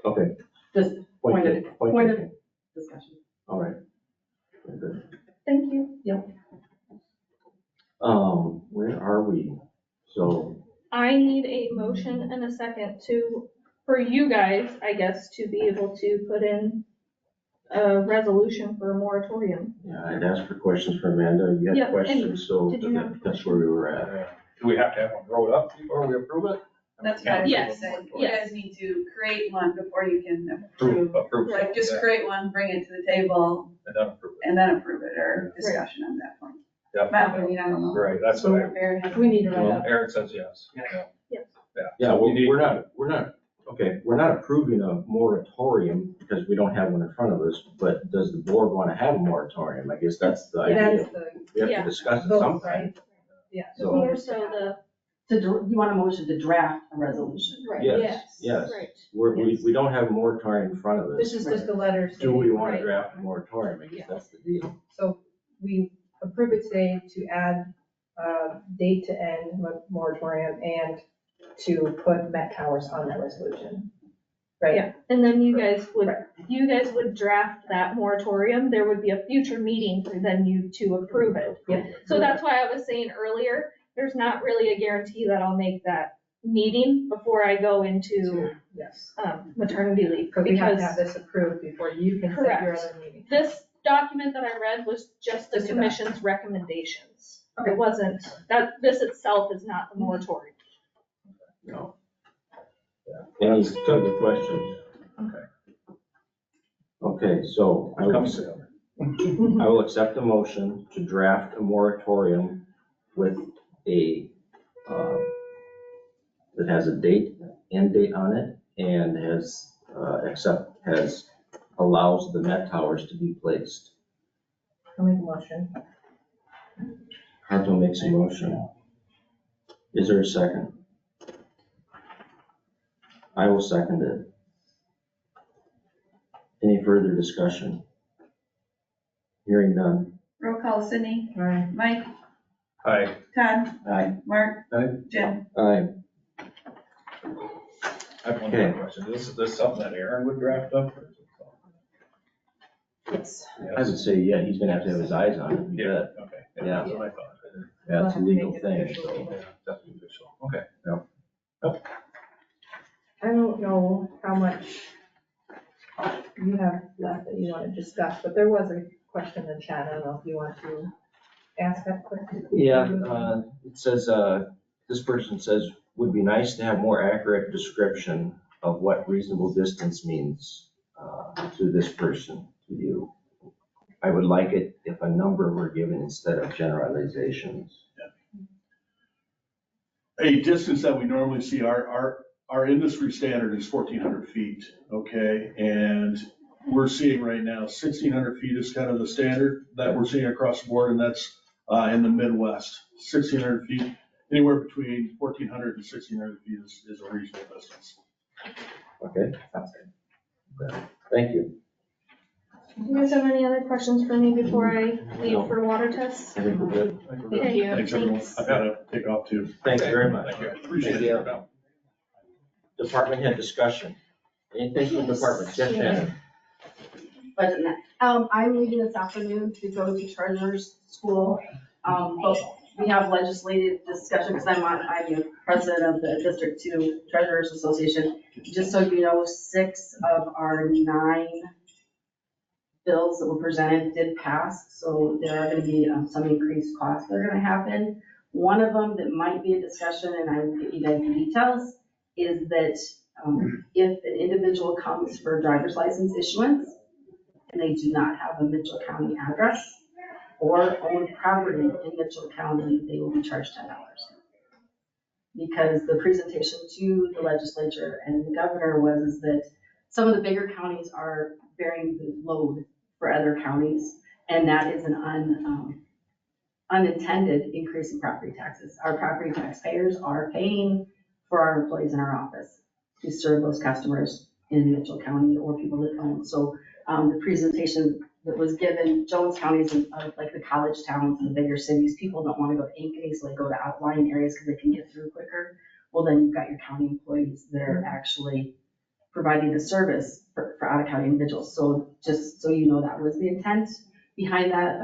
okay. just Point Point taken. of discussion. All right. Very good. thank you. Where are we? So, I need a motion and a second for you guys, I guess, to be able to put in a resolution for a moratorium. yeah, I'd asked for questions for Amanda. You Yeah, had questions, so did you have that's where we were at. Do we have to have one wrote up before we approve it? That's what I was gonna Yes, say. You yes. guys need to create one before you can approve. Approve. Like, just Yeah, create one, bring it to the table, and then approve it. and then approve it, or discussion on that point. Yeah. My opinion, I don't know. Right, that's what I, Aaron has- We need to write well, up. Eric says yes. Yeah. Yeah. Yes. Yeah. Yeah, So we need- we're not Okay, we're not approving a moratorium because we don't have one in front of us, but does the board want to have a moratorium? I guess that's the idea. That's the We have Yeah. to discuss it vote, sometime. right? Yeah. More so You want a motion to draft a resolution? right. Yes, yes. Right. We don't have a moratorium in front of us. This is just a letter. Do we stating- want to Right. draft a moratorium? I guess that's the deal. So we approve it today to add date to end moratorium and to put Met Towers on that resolution. Right? Yeah, and then you guys would draft that moratorium. There would be a future meeting for then you to approve it. Yeah. So that's why I was saying earlier, there's not really a guarantee that I'll make that meeting before I go into Yes. maternity leave. Because we have to Because have this approved before you can set your Correct. other meeting. this document that I read was just the Just a commission's recommendations. Okay. It wasn't, this itself is not the moratorium. No. Any other questions? Okay. Okay, so I Come will, soon. I will accept a motion to draft a moratorium with a, that has a end date on it and allows the Met Towers to be placed. I'll make a motion. Harto makes a motion. Is there a second? I will second it. Any further discussion? Hearing none. Roll call, Sydney, Aye. Mike, Hi. Todd, Aye. Mark, Aye. Jim. Aye. I have one Okay. more question. Is this something that Aaron would draft up? or is it something- Yes. I would say, yeah, he's gonna have to have his eyes on it. You Yeah, bet. okay. Yeah. That's what I thought. Yeah, it's a legal Make it thing. official. Yeah, definitely official. Okay. I don't know how much you have left that you want to discuss, but there was a question in chat. I don't know if you want to ask that question. Yeah, it says, this person says, would be nice to have more accurate description of what reasonable distance means to this person, to you. I would like it if a number were given instead of generalizations. A distance that we normally see, our industry standard is 1,400 feet, okay? And we're seeing right now 1,600 feet is kind of the standard that we're seeing across the board, and that's in the Midwest. 1,600 feet, anywhere between 1,400 and 1,600 feet is a reasonable distance. Okay? Sounds good. Thank you. You guys have any other questions for me before I leave for water tests? I think we're good. Thank you. Thanks, everyone. Thanks. I've got to take off too. Thank you very much. Thank you. Appreciate it. Department head discussion. Anything from department? Jeff Shannon. Budget net. I'm leaving this afternoon to go to treasurer's school. But we have legislative discussion, because I'm the president of the District 2 Treasurers Association. Just so you know, 6 of our 9 bills that were presented did pass, so there are gonna be some increased costs that are gonna happen. One of them that might be a discussion, and I will give you guys the details, is that if an individual comes for a driver's license issuance and they do not have a Mitchell County address or own property in Mitchell County, they will be charged $10. Because the presentation to the legislature and the governor was that some of the bigger counties are bearing the load for other counties, and that is an unintended increase in property taxes. Our property taxpayers are paying for our employees in our office to serve those customers in Mitchell County or people that own. So the presentation that was given, Jones County is like the college towns and the bigger cities. People don't want to go to Ankeny, so they go to outlying areas because they can get through quicker. Well, then you've got your county employees that are actually providing the service for out-of-county individuals. So just so you know, that was the intent behind that.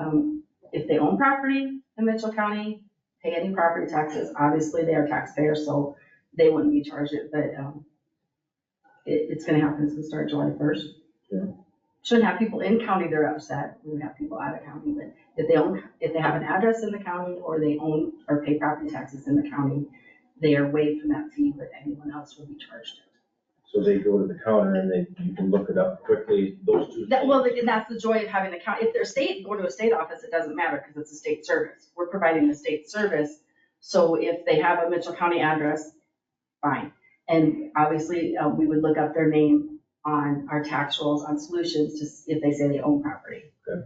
If they own property in Mitchell County, pay any property taxes, obviously they are taxpayers, so they wouldn't be charged it, but it's gonna happen, it's gonna start July 1st. Yeah. Shouldn't have people in county, they're upset, we would have people out of county, but if they have an address in the county or they own or pay property taxes in the county, they are waived from that fee, but anyone else will be charged. So they go to the counter and you can look it up quickly, those two things. Well, and that's the joy of having the county. If they're going to a state office, it doesn't matter because it's a state service. We're providing the state service. So if they have a Mitchell County address, fine. And obviously, we would look up their name on our tax rolls on Solutions, just if they say they own property. Okay.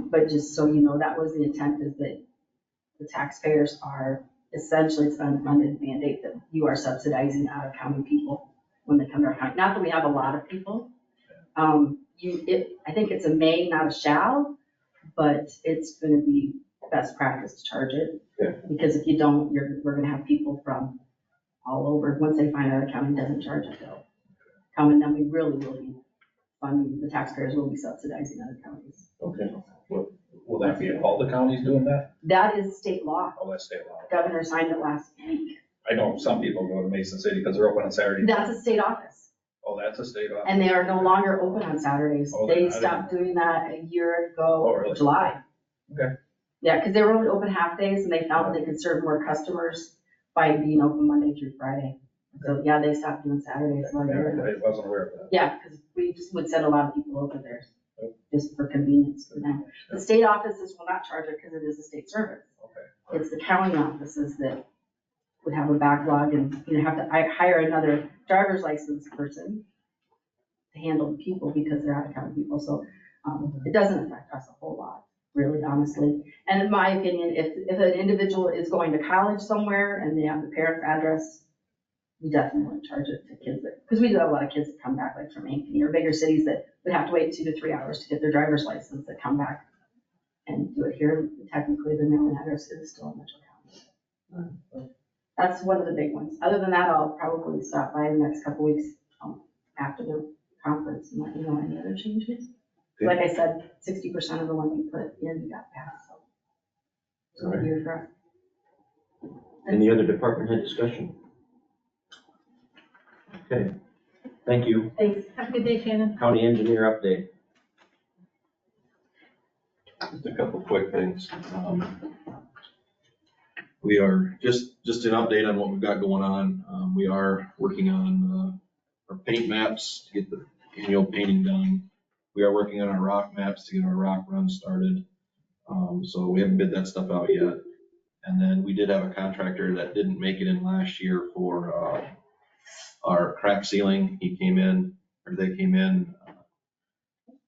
But just so you know, that was the intent, is that the taxpayers are essentially, it's an unfunded mandate that you are subsidizing out of county people when they come to our county. Not that we have a lot of people. I think it's a may, not a shall, but it's gonna be best practice to charge it. Yeah. Because if you don't, we're gonna have people from all over, once they find out a county doesn't charge it, they'll come, and then we really will be funding, the taxpayers will be subsidizing other counties. Okay. Will that be all the counties doing that? That is state law. Oh, that's state law. Governor signed it last week. I know some people go to Mason City because they're open on Saturday. That's a state office, Oh, that's a state office. and they are no longer open on Saturdays. Oh, they're They not stopped doing that a year Oh, ago, really? July. Okay. Yeah, because they were only open half days, and they found that they could serve more customers by being open Monday through Friday. So, yeah, they stopped doing Saturdays. I wasn't aware of that. Yeah, because we just would send a lot of people over there, just for convenience for them. The state offices will not charge it because it is a state service. Okay. It's the county offices that would have a backlog and have to hire another driver's license person to handle the people because they're out of county people. So it doesn't affect us a whole lot, really, honestly. And in my opinion, if an individual is going to college somewhere and they have the parent's address, we definitely wouldn't charge it to kids because we do have a lot of kids that come back like from Ankeny or bigger cities that would have to wait 2 to 3 hours to get their driver's license that come back and do it here. Technically, their mailing address is still in Mitchell County. That's one of the big ones. Other than that, I'll probably stop by in the next couple weeks after the conference and let you know any other changes. Like I said, 60% of the ones we put in got passed, so. All right. Here for us. Any other department head discussion? Okay, thank you. Thanks. Have a good day, Shannon. County engineer update. Just a couple quick things. We are just an update on what we've got going on. We are working on our paint maps to get the annual painting done. We are working on our rock maps to get our rock run started. So we haven't bid that stuff out yet. And then we did have a contractor that didn't make it in last year for our crack sealing. They came in.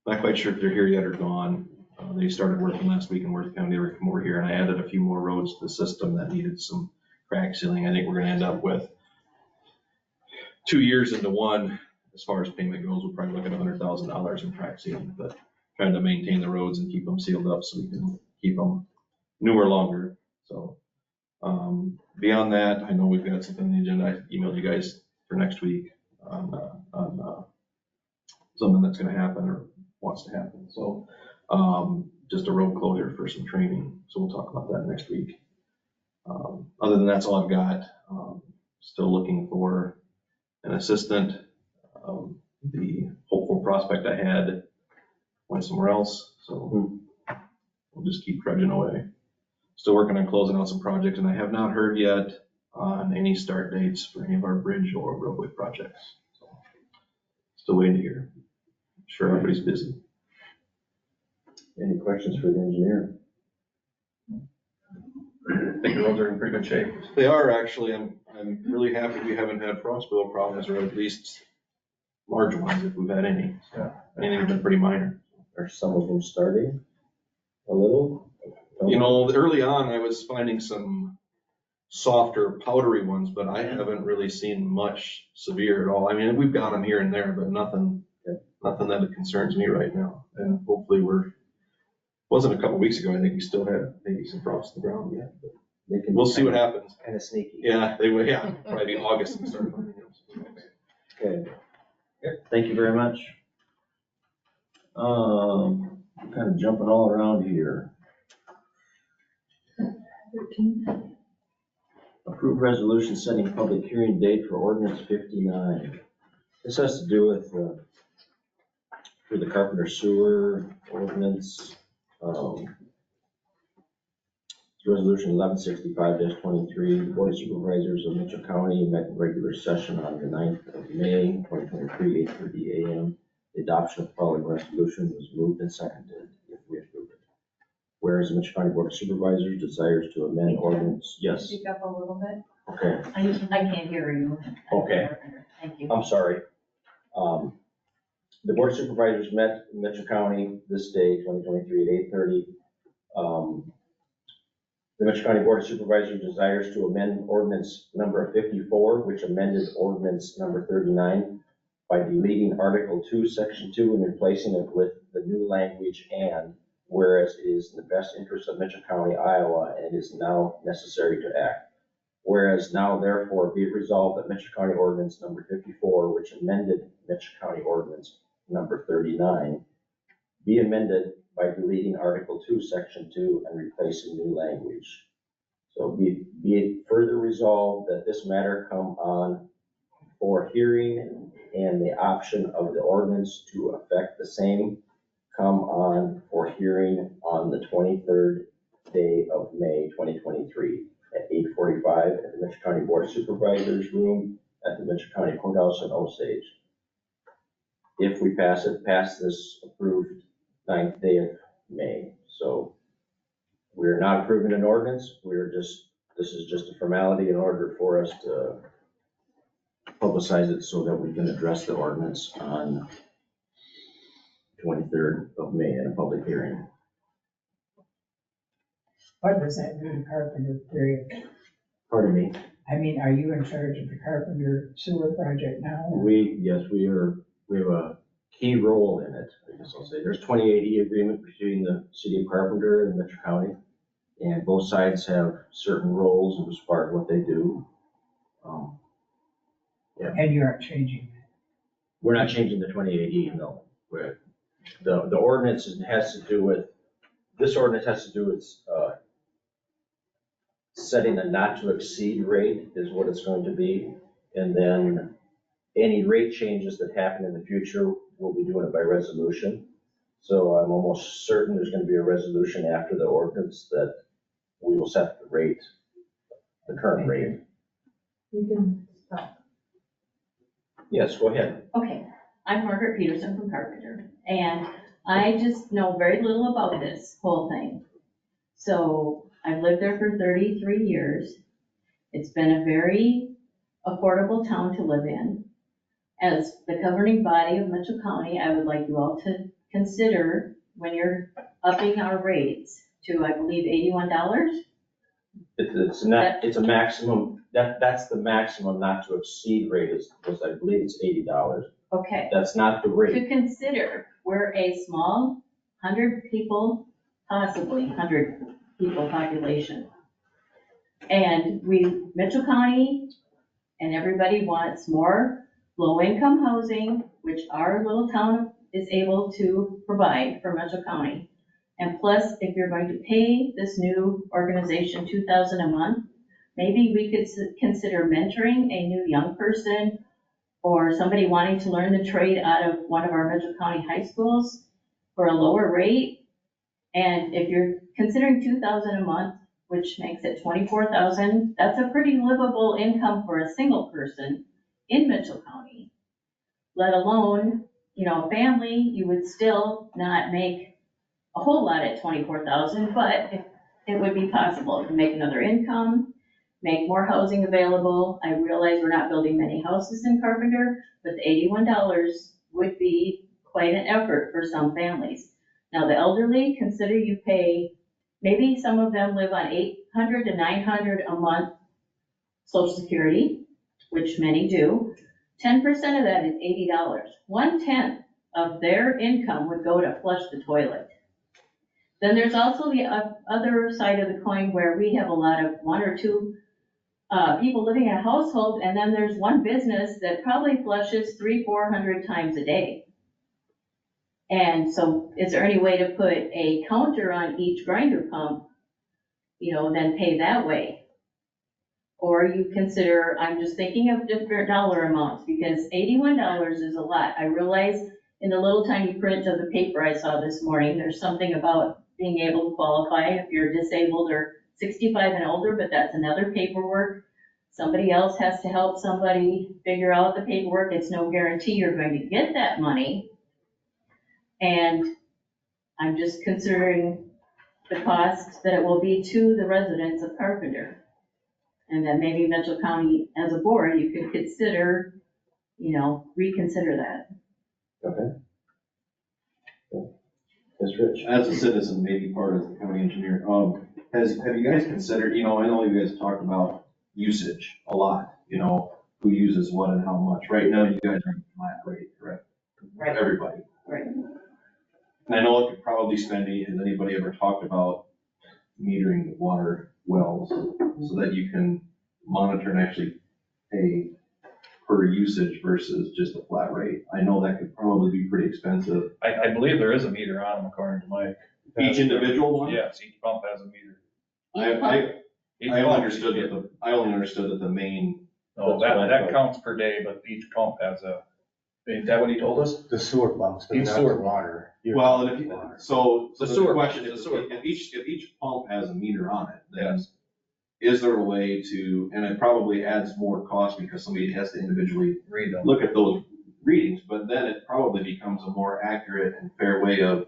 Not quite sure if they're here yet or gone. They started working last week in Worth County. They were come over here, and I added a few more roads to the system that needed some crack sealing. I think we're gonna end up with 2 years into one. As far as payment goes, we'll probably look at $100,000 in crack sealing, but trying to maintain the roads and keep them sealed up so we can keep them newer longer. So beyond that, I know we've got something on the agenda. I emailed you guys for next week on something that's gonna happen or wants to happen. So just a road closure for some training. So we'll talk about that next week. Other than that's all I've got. Still looking for an assistant. The hopeful prospect I had went somewhere else. So we'll just keep trudging away. Still working on closing out some projects, and I have not heard yet on any start dates for any of our bridge or roadway projects. So still waiting to hear. I'm sure everybody's busy. Any questions for the engineer? I think the roads are in pretty good shape. They are actually. I'm really happy we haven't had frost boil problems, or at least large ones if we've had any. Yeah. Anything's been pretty minor. Are some of them starting a little? You know, early on, I was finding some softer, powdery ones, but I haven't really seen much severe at all. I mean, we've got them here and there, but nothing that concerns me right now. And hopefully wasn't a couple weeks ago, I think we still had maybe some frost on the ground yet, but we'll see what happens. Kind of sneaky. Yeah, probably August and start finding them. Okay. Thank you very much. Kind of jumping all around here. Approved resolution setting public hearing date for ordinance 59. This has to do with for the Carpenter Sewer ordinance. Resolution 1165-23, the Board of Supervisors of Mitchell County met in regular session on the 9th of May, 2023, 8:30 a.m. The adoption of the following resolution was moved and seconded if we approve it. Whereas the Mitchell County Board of Supervisors desires to amend ordinance. Yes. Speak up a little bit. Okay, I can't hear you. Okay. Thank you. I'm sorry. The Board of Supervisors met in Mitchell County this day, 2023 at 8:30. The Mitchell County Board of Supervisors desires to amend ordinance number 54, which amended ordinance number 39 by deleting Article 2, Section 2, and replacing it with the new language "and," whereas it is in the best interest of Mitchell County, Iowa, and is now necessary to act. Whereas now therefore be it resolved that Mitchell County Ordinance number 54, which amended Mitchell County Ordinance number 39, be amended by deleting Article 2, Section 2, and replacing new language. So be it further resolved that this matter come on for hearing and the option of the ordinance to affect the same come on for hearing on the 23rd day of May 2023 at 8:45 at the Mitchell County Board of Supervisors room at the Mitchell County Courthouse in Osage. If we pass this approved 9th day of May. So we're not approving an ordinance. This is just a formality in order for us to publicize it so that we can address the ordinance on 23rd of May in a public hearing. What does that mean, Carpenter, period? Pardon me? I mean, are you in charge of the Carpenter sewer project now? Yes, we have a key role in it, I guess I'll say. There's 2080 agreement between the city of Carpenter and Mitchell County, and both sides have certain roles as part of what they do. And you aren't changing that? We're not changing the 2080, no. The ordinance has to do with, this ordinance has to do with setting a not to exceed rate is what it's going to be. And then any rate changes that happen in the future, we'll be doing it by resolution. So I'm almost certain there's going to be a resolution after the ordinance that we will set the rate, the current rate. You can stop. Yes, go ahead. Okay, I'm Margaret Peterson from Carpenter, and I just know very little about this whole thing. So I've lived there for 33 years. It's been a very affordable town to live in. As the governing body of Mitchell County, I would like you all to consider when you're upping our rates to, I believe, $81. It's a maximum, that's the maximum not to exceed rate is I believe it's $80. Okay. That's not the rate. To consider, we're a small 100 people, possibly 100 people population. And Mitchell County and everybody wants more low-income housing, which our little town is able to provide for Mitchell County. And plus, if you're going to pay this new organization $2,000 a month, maybe we could consider mentoring a new young person or somebody wanting to learn the trade out of one of our Mitchell County high schools for a lower rate. And if you're considering $2,000 a month, which makes it $24,000, that's a pretty livable income for a single person in Mitchell County. Let alone, a family, you would still not make a whole lot at $24,000, but it would be possible to make another income, make more housing available. I realize we're not building many houses in Carpenter, but the $81 would be quite an effort for some families. Now, the elderly, consider you pay, maybe some of them live on $800 to $900 a month Social Security, which many do. 10% of that is $80. 1/10 of their income would go to flush the toilet. Then there's also the other side of the coin where we have a lot of one or two people living in a household, and then there's one business that probably flushes 300-400 times a day. And so is there any way to put a counter on each grinder pump, then pay that way? Or you consider, I'm just thinking of different dollar amounts because $81 is a lot. I realize in the little tiny print of the paper I saw this morning, there's something about being able to qualify if you're disabled or 65 and older, but that's another paperwork. Somebody else has to help somebody figure out the paperwork. It's no guarantee you're going to get that money. And I'm just considering the cost that it will be to the residents of Carpenter. And then maybe Mitchell County, as a board, you could consider, reconsider that. Okay. Yes, Rich? As a citizen, maybe part of the county engineer, have you guys considered, I know you guys talked about usage a lot, who uses what and how much. Right now, you guys are flat rate, correct? Right. Everybody. Right. And I know it could probably spend, has anybody ever talked about metering water wells so that you can monitor and actually pay per usage versus just a flat rate? I know that could probably be pretty expensive. I believe there is a meter on them according to Mike. Each individual one? Yes, each pump has a meter. I only understood that the main, No, that counts per day, but each pump has a, is that what he told us? The sewer pumps, but Each not sewer the water. well, and if you, so The the sewer question, pumps, if the sewer pumps. if each pump has a meter on it, then Yes. is there a way to, and it probably adds more cost because somebody has to individually Read them, look at those readings, but then it probably becomes a more accurate and fair way of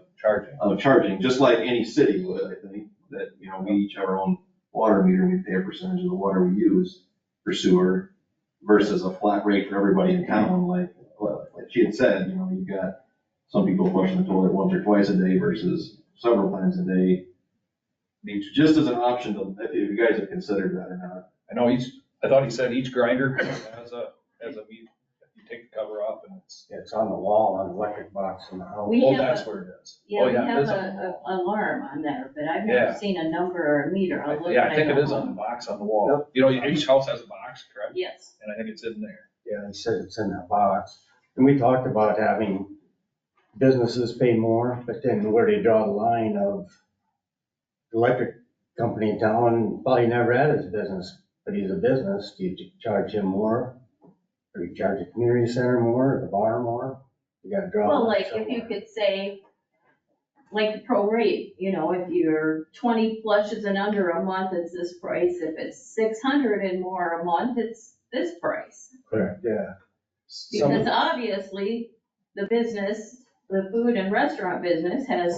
charging. just like any city would, I think, that, we each have our own water meter, and we pay a percentage of the water we use for sewer versus a flat rate for everybody in town, like she had said, you've got some people flushing the toilet once or twice a day versus several times a day. Just as an option, if you guys have considered that or not. I know I thought he said each grinder has a meter. You take the cover off and it's. It's on the wall on the electric box in the house. We have That's a- where it is. Yeah, we it have is on the a wall. alarm on there, but I've Yeah. never seen a number or a meter. I'll look. Yeah, and I think it don't is know. on the box on the wall. Each house has a box, correct? Yes. And I think it's in there. Yeah, he said it's in that box. And we talked about having businesses pay more, but then where do you draw the line of the electric company in town probably never had his business, but he's a business. Do you charge him more? Or you charge the community center more, or the bar more? You gotta draw. Well, the line like if you somewhere. could say, like the pro rate, if you're 20 flushes and under a month, it's this price. If it's 600 and more a month, it's this price. Correct, yeah. Because obviously, the business, the food and restaurant business has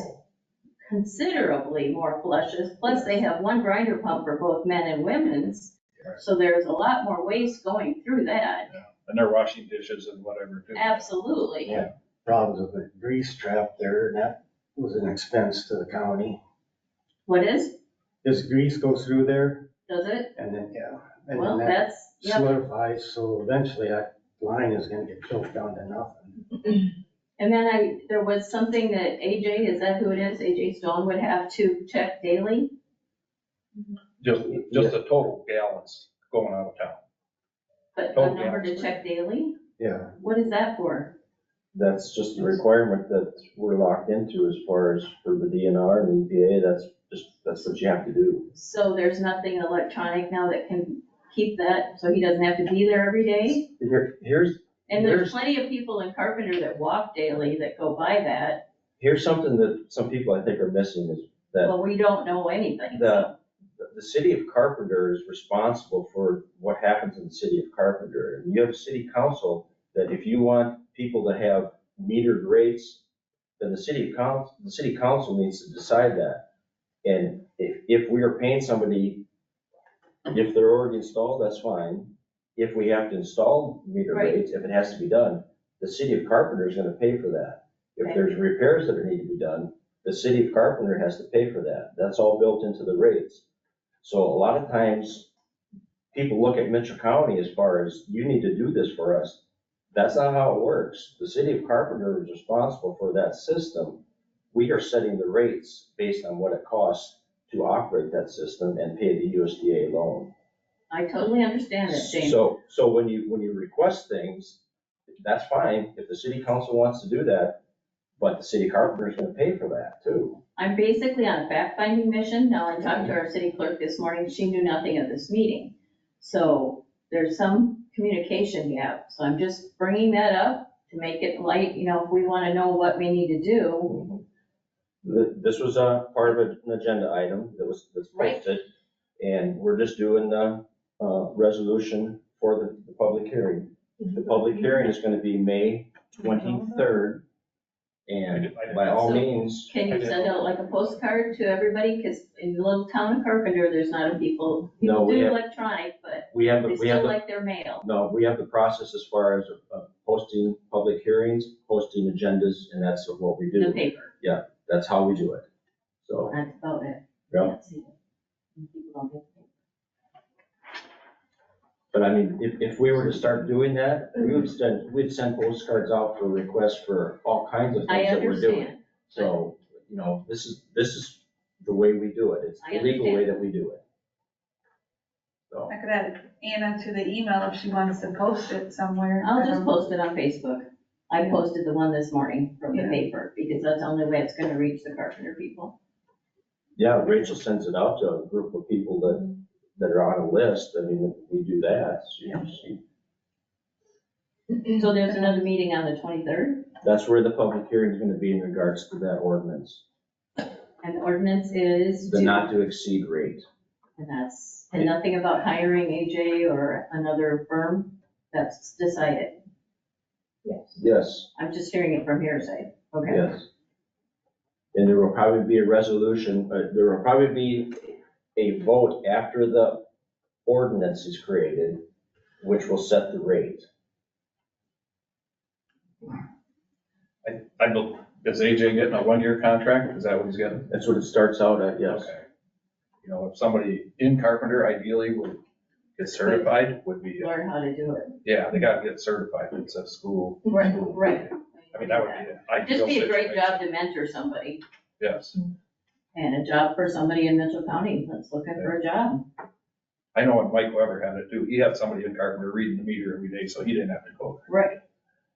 considerably more flushes. Plus, they have one grinder pump for both men and women's. So there's a lot more waste going through that. And they're washing dishes and whatever too. Absolutely. Yeah. Problems with the grease trap there, and that was an expense to the county. What is? Does grease go through there? Does it? And then, yeah. And Well, then that that's, yep. solidifies, so eventually that line is gonna get choked down to nothing. And then there was something that AJ, is that who it is? AJ Stone would have to check daily? Just the total gallons going out of town. But a Total number to gallons. check daily? Yeah. What is that for? That's just a requirement that we're locked into as far as for the DNR and the EPA, that's what you have to do. So there's nothing electronic now that can keep that, so he doesn't have to be there every day? And there's plenty of people in Carpenter that walk daily that go by that. Here's something that some people I think are missing is that Well, we don't know anything. the city of Carpenter is responsible for what happens in the city of Carpenter. And you have a city council that if you want people to have metered rates, then the city council needs to decide that. And if we are paying somebody, if they're already installed, that's fine. If we have to install meter Right. rates, if it has to be done, the city of Carpenter is gonna pay for that. If Okay. there's repairs that need to be done, the city of Carpenter has to pay for that. That's all built into the rates. So a lot of times, people look at Mitchell County as far as, you need to do this for us. That's not how it works. The city of Carpenter is responsible for that system. We are setting the rates based on what it costs to operate that system and pay the USDA loan. I totally understand that, James. So when you request things, that's fine, if the city council wants to do that, but the city carpenter is gonna pay for that too. I'm basically on a fact-finding mission. Now, I talked to our city clerk this morning. She knew nothing of this meeting. So there's some communication gap. So I'm just bringing that up to make it light, if we want to know what we need to do. This was a part of an agenda item that's Right. posted, and we're just doing the resolution for the public hearing. The public hearing is gonna be May 23rd And by all means, Can you send out like a postcard to everybody? Because in the little town of Carpenter, there's not a people No, we do have- electronic, but we have, they still like their mail. no, we have the process as far as posting public hearings, posting agendas, and that's what we The do. paper, That's how we do it. So, that's about it. yeah. That's it. And people don't get the paper. But I mean, if we were to start doing that, we'd send postcards out for requests for all kinds of I things that we're doing. understand. So, this is the way we do it. It's the I legal way understand. that we do it. So, I could add Anna to the email if she wants to post it somewhere. I'll just post it on Facebook. I Yeah. posted the one this morning from the Yeah. paper, because that's the only way it's gonna reach the Carpenter people. yeah, Rachel sends it out to a group of people that are on a list. I mean, we do that. So there's another meeting on the 23rd, That's where the public hearing is gonna be in regards to that ordinance, and the ordinance is the to, not to exceed rate. and nothing about hiring AJ or another firm, that's decided. Yes. Yes, I'm just hearing it from hearsay, okay? yes. And there will probably be a resolution, there will probably be a vote after the ordinance is created, which will set the rate. Is AJ getting a 1-year contract? Is that what he's getting? That's what it starts out at, yes. Okay. If somebody in Carpenter ideally would get certified, would be, Learn how to do it. yeah, they gotta get certified. It's a school. Right. I mean, that would be an ideal Just be a great situation. job to mentor somebody, Yes. and a job for somebody in Mitchell County that's looking for a job. I know when Mike Weber had it too, he had somebody in Carpenter reading the meter every day, so he didn't have to go there. Right.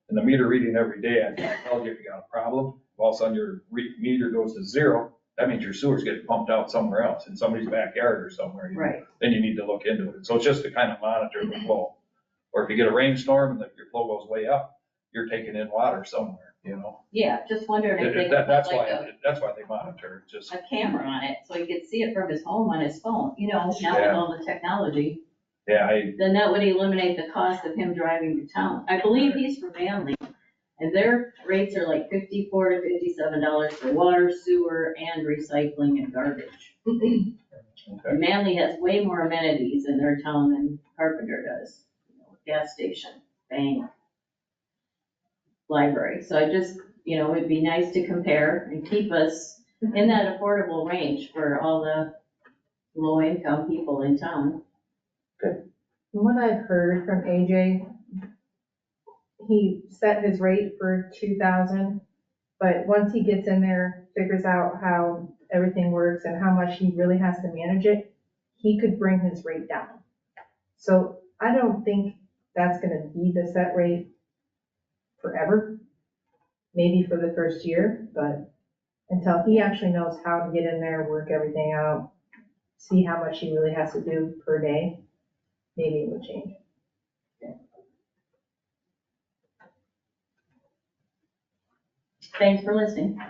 And the meter reading every day, I can tell you if you got a problem, all of a sudden your meter goes to 0, that means your sewer's getting pumped out somewhere else, in somebody's backyard or somewhere. Right. Then you need to look into it. So it's just to kind of monitor the flow. Or if you get a rainstorm and your flow goes way up, you're taking in water somewhere, Yeah, just wondering if they could put That's like why they monitor, just, a camera on it, so he could see it from his home on his phone, now with Yeah. all the technology. yeah, Then that would eliminate the cost of him driving to town. I believe he's from Manly, and their rates are like $54 to $57 for water, sewer, and recycling and garbage. okay. And Manly has way more amenities in their town than Carpenter does. Gas station, bank, library. So I just, it'd be nice to compare and keep us in that affordable range for all the low-income people in town. From what I've heard from AJ, he set his rate for 2,000, but once he gets in there, figures out how everything works and how much he really has to manage it, he could bring his rate down. So I don't think that's gonna be the set rate forever, maybe for the first year, but until he actually knows how to get in there, work everything out, see how much he really has to do per day, maybe it would change. Thanks for listening.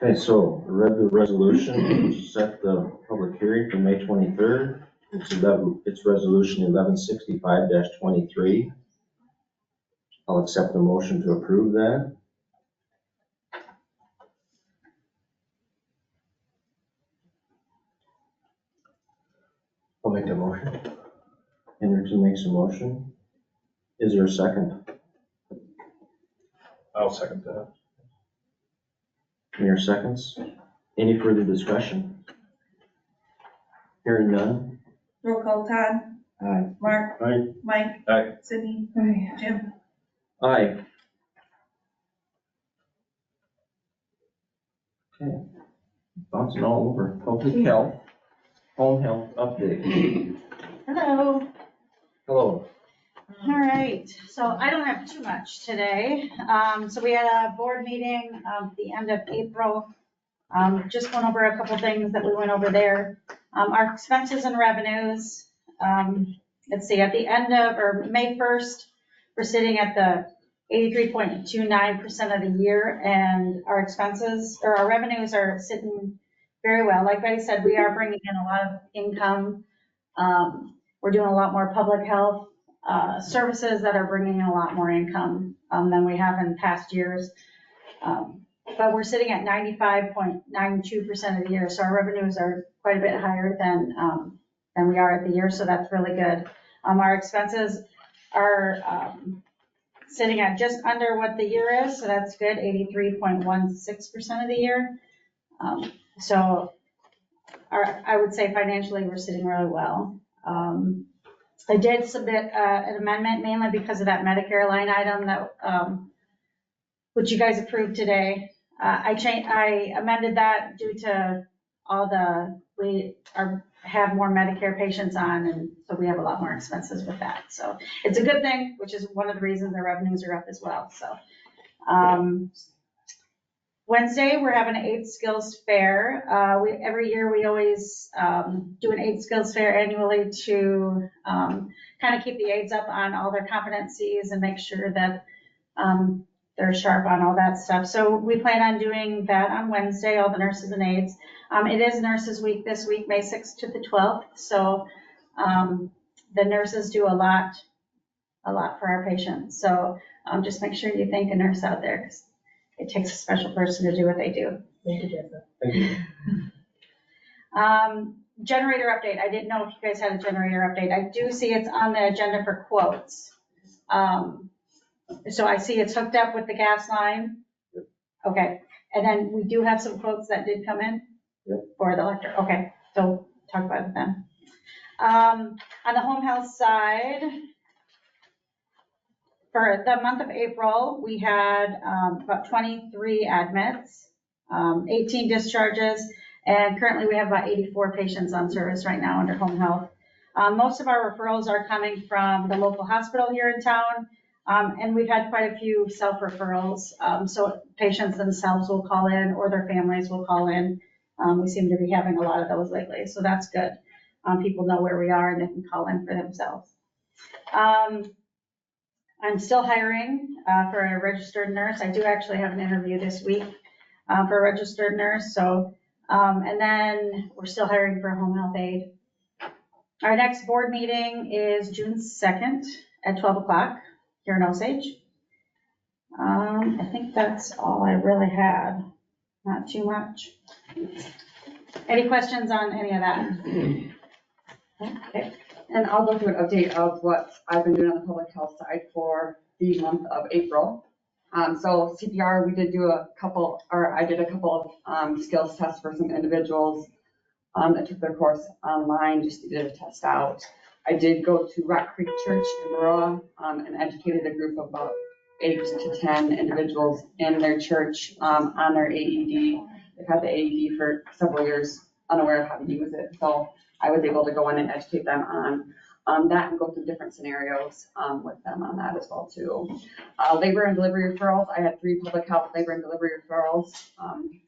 Okay, so I read the resolution, to set the public hearing for May 23rd. It's resolution 1165-23. I'll accept the motion to approve that. I'll make the motion. Henderson makes a motion. Is there a second? I'll second that. Mayor seconds. Any further discussion? Hearing none. Roll call, Todd, Aye. Mark, Aye. Mike, Aye. Sydney, Jim. Aye. Okay. Bouncing all over. Public health, home health update. Hello. Hello. All right, so I don't have too much today. So we had a board meeting at the end of April. Just went over a couple things that we went over there. Our expenses and revenues, let's see, at the end of, or May 1st, we're sitting at the 83.29% of the year, and our expenses, or our revenues are sitting very well. Like Betty said, we are bringing in a lot of income. We're doing a lot more public health services that are bringing in a lot more income. than we have in past years. But we're sitting at 95.92% of the year, so our revenues are quite a bit higher than we are at the year, so that's really good. Our expenses are sitting at just under what the year is, so that's good, 83.16% of the year. So I would say financially, we're sitting really well. I did submit an amendment mainly because of that Medicare line item that, which you guys approved today. I amended that due to we have more Medicare patients on, and so we have a lot more expenses with that. So it's a good thing, which is one of the reasons our revenues are up as well. So Wednesday, we're having an 8 skills fair. Every year we always do an 8 skills fair annually to kind of keep the aides up on all their competencies and make sure that they're sharp on all that stuff. So we plan on doing that on Wednesday, all the nurses and aides. It is Nurses Week this week, May 6th to the 12th. So the nurses do a lot for our patients. So just make sure you thank a nurse out there, because it takes a special person to do what they do. Thank you, Jessica. Thank you. Generator update. I didn't know if you guys had a generator update. I do see it's on the agenda for quotes. So I see it's hooked up with the gas line. Okay. And then we do have some quotes that did come in for the electric. Okay. So talk about it then. On the home health side, for the month of April, we had about 23 admits, 18 discharges, and currently we have about 84 patients on service right now under home health. Most of our referrals are coming from the local hospital here in town, and we've had quite a few self-referrals. So patients themselves will call in or their families will call in. We seem to be having a lot of those lately, so that's good. People know where we are and they can call in for themselves. I'm still hiring for a registered nurse. I do actually have an interview this week for a registered nurse. So, and then we're still hiring for a home health aide. Our next board meeting is June 2nd at 12 o'clock here in Osage. I think that's all I really had. Not too much. Any questions on any of that? Okay. And I'll go through an update of what I've been doing on the public health side for the month of April. So CPR, I did a couple of skills tests for some individuals that took their course online just to get a test out. I did go to Rock Creek Church in Maroa and educated a group of about 8 to 10 individuals in their church on their AED. They've had the AED for several years, unaware of how to use it. So I was able to go in and educate them on that and go through different scenarios with them on that as well too. Labor and delivery referrals. I had 3 public health labor and delivery referrals.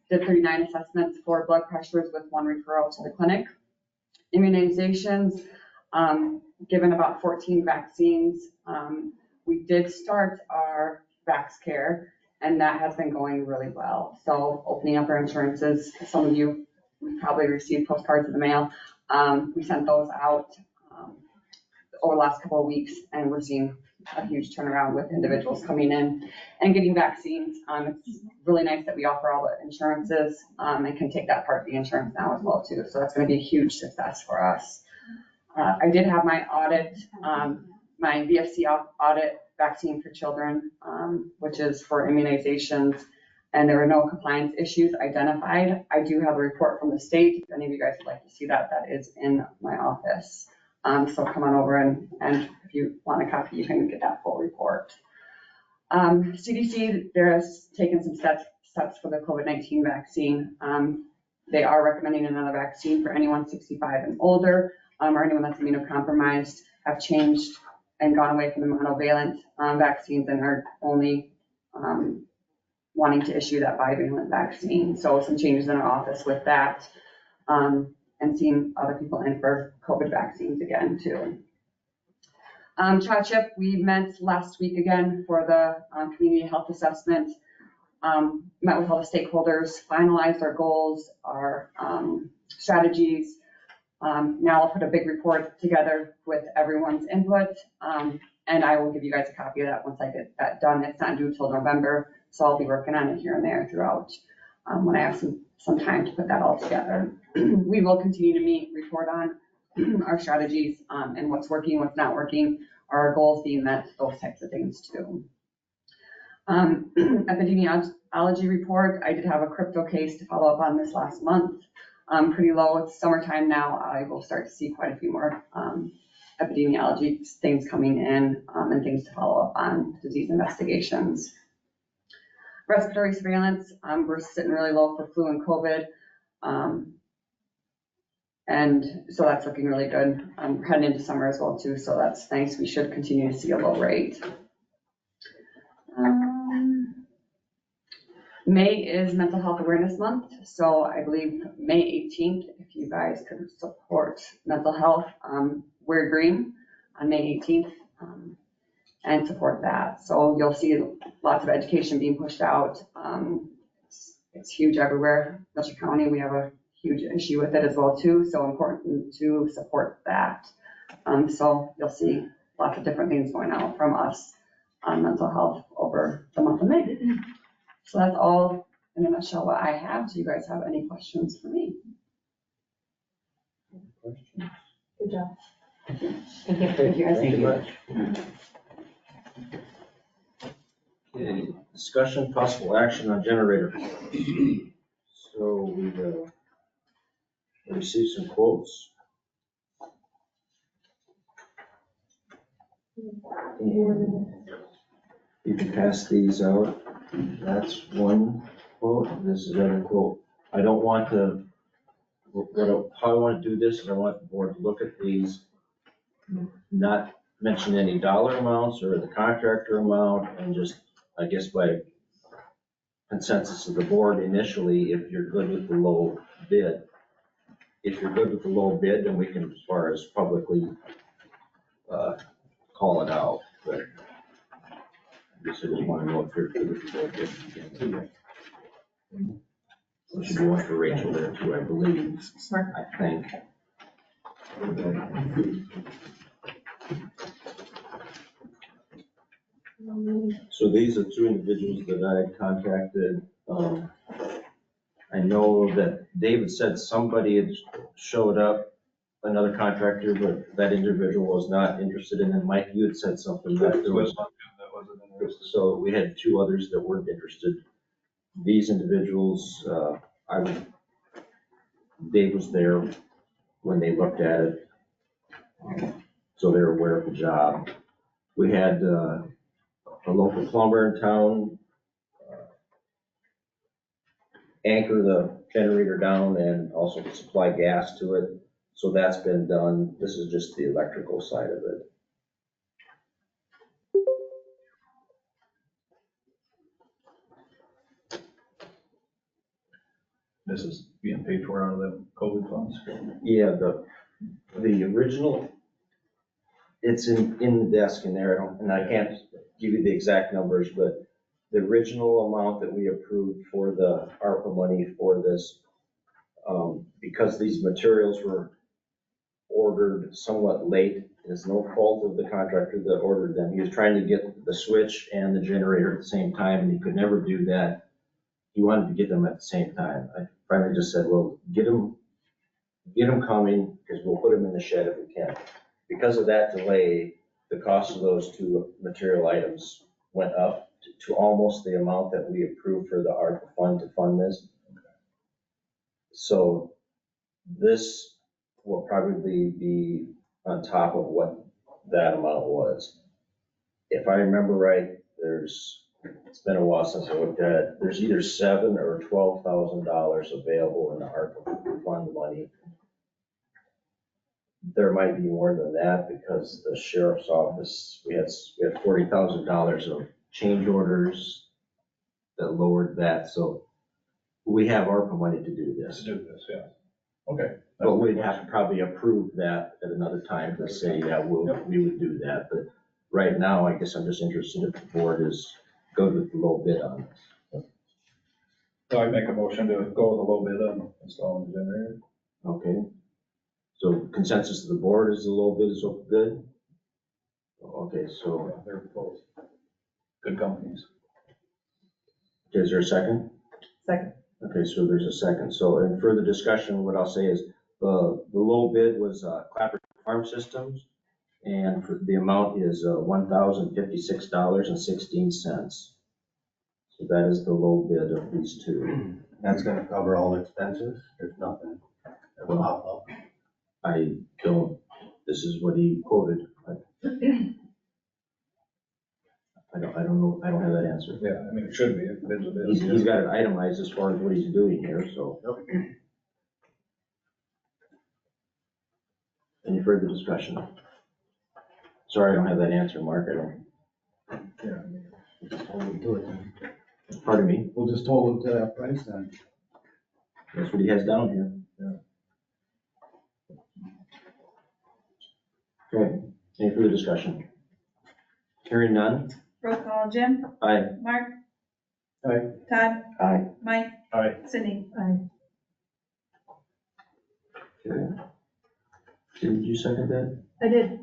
Did 39 assessments for blood pressures with 1 referral to the clinic. Immunizations, given about 14 vaccines. We did start our VaxCare, and that has been going really well. So opening up our insurances, some of you probably received postcards in the mail. We sent those out over the last couple of weeks, and we're seeing a huge turnaround with individuals coming in and getting vaccines. It's really nice that we offer all the insurances and can take that part of the insurance now as well too. So that's going to be a huge success for us. I did have my audit, my VFC audit vaccine for children, which is for immunizations, and there were no compliance issues identified. I do have a report from the state. If any of you guys would like to see that, that is in my office. So come on over and if you want a copy, you can get that full report. CDC, they're taking some steps for the COVID-19 vaccine. They are recommending another vaccine for anyone 65 and older, or anyone that's immunocompromised, have changed and gone away from the monovalent vaccines and are only wanting to issue that bivalent vaccine. So some changes in our office with that, and seeing other people in for COVID vaccines again too. CHIP, we met last week again for the community health assessment. Met with all the stakeholders, finalized our goals, our strategies. Now I'll put a big report together with everyone's input. And I will give you guys a copy of that once I get that done. It's not due till November, so I'll be working on it here and there throughout, when I have some time to put that all together. We will continue to meet, report on our strategies, and what's working, what's not working, our goals being met, those types of things too. Epidemiology report, I did have a crypto case to follow up on this last month. Pretty low, it's summertime now, I will start to see quite a few more epidemiology things coming in, and things to follow up on, disease investigations. Respiratory surveillance, we're sitting really low for flu and COVID. And so that's looking really good. We're heading into summer as well too, so that's nice. We should continue to see a low rate. May is Mental Health Awareness Month, so I believe May 18th, if you guys could support mental health, wear green on May 18th, and support that. So you'll see lots of education being pushed out. It's huge everywhere. Metro County, we have a huge issue with it as well too, so important to support that. So you'll see lots of different things going out from us on mental health over the month of May. So that's all in a nutshell what I have. Do you guys have any questions for me? Good job. Thank you. Thank you very much. Okay, discussion, possible action on generator. So we've received some quotes. And you can pass these out. That's one quote, this is another quote. I don't want to, how I want to do this is I want the board to look at these, not mention any dollar amounts or the contractor amount, and just, I guess by consensus of the board initially, if you're good with the low bid. If you're good with the low bid, then we can, as far as publicly, call it out, but I guess I just want to know if you're good with the low bid. We should go on for Rachel there too, I believe, I think. So these are two individuals that I contacted. I know that David said somebody had showed up, another contractor, but that individual was not interested in it. Mike, you had said something that there was. So we had two others that weren't interested. These individuals, Dave was there when they looked at it, so they're aware of the job. We had a local plumber in town anchor the generator down and also supply gas to it. So that's been done. This is just the electrical side of it. This is being paid for out of the COVID funds. Yeah, the original, it's in the desk in there, and I can't give you the exact numbers, but the original amount that we approved for the ARPA money for this, because these materials were ordered somewhat late, it's no fault of the contractor that ordered them. He was trying to get the switch and the generator at the same time, and he could never do that. He wanted to get them at the same time. I finally just said, well, get them coming, because we'll put them in the shed if we can. Because of that delay, the cost of those two material items went up to almost the amount that we approved for the ARPA fund to fund this. So this will probably be on top of what that amount was. If I remember right, it's been a while since I looked at it, there's either $7,000 or $12,000 available in the ARPA fund money. There might be more than that because the sheriff's office, we had $40,000 of change orders that lowered that. So we have ARPA money to do this. Yeah. Okay. But we'd have to probably approve that at another time to say, yeah, we would do that. But right now, I guess I'm just interested if the board is good with the low bid on this. So I make a motion to go with a low bid on installing the generator. Okay. So consensus of the board is the low bid is good? Okay, so They're both good companies. is there a second? Second. Okay, so there's a second. So in further discussion, what I'll say is the low bid was Clapper Farm Systems, and the amount is $1,056.16. So that is the low bid of these two. That's gonna cover all expenses, there's nothing that will pop up. I don't, this is what he quoted. I don't know, I don't have that answer. Yeah, I mean, it should be. He's got it itemized as far as what he's doing here, so. Any further discussion? Sorry, I don't have that answer, Mark, I don't. We'll just hold him to it then. Pardon me? We'll just hold him to that price then. That's what he has down here. Okay, any further discussion? Hearing none? Roll call, Jim, Aye. Mark, Aye. Todd, Aye. Mike, Aye. Cindy. Okay. Did you second that? I did.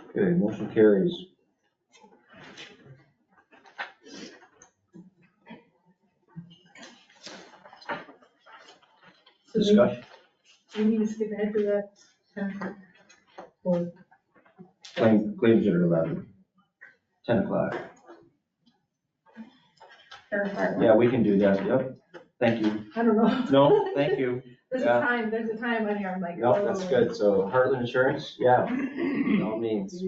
Okay, motion carries. So Discussion? we need to skip ahead to that. Or Claims are 11. 10 o'clock. Yeah, we can do that, yep. Thank you. I don't know. No, thank you. There's Yeah. there's a time on here, I'm like, No, that's oh. good. So Heartland Insurance, yeah, by all means.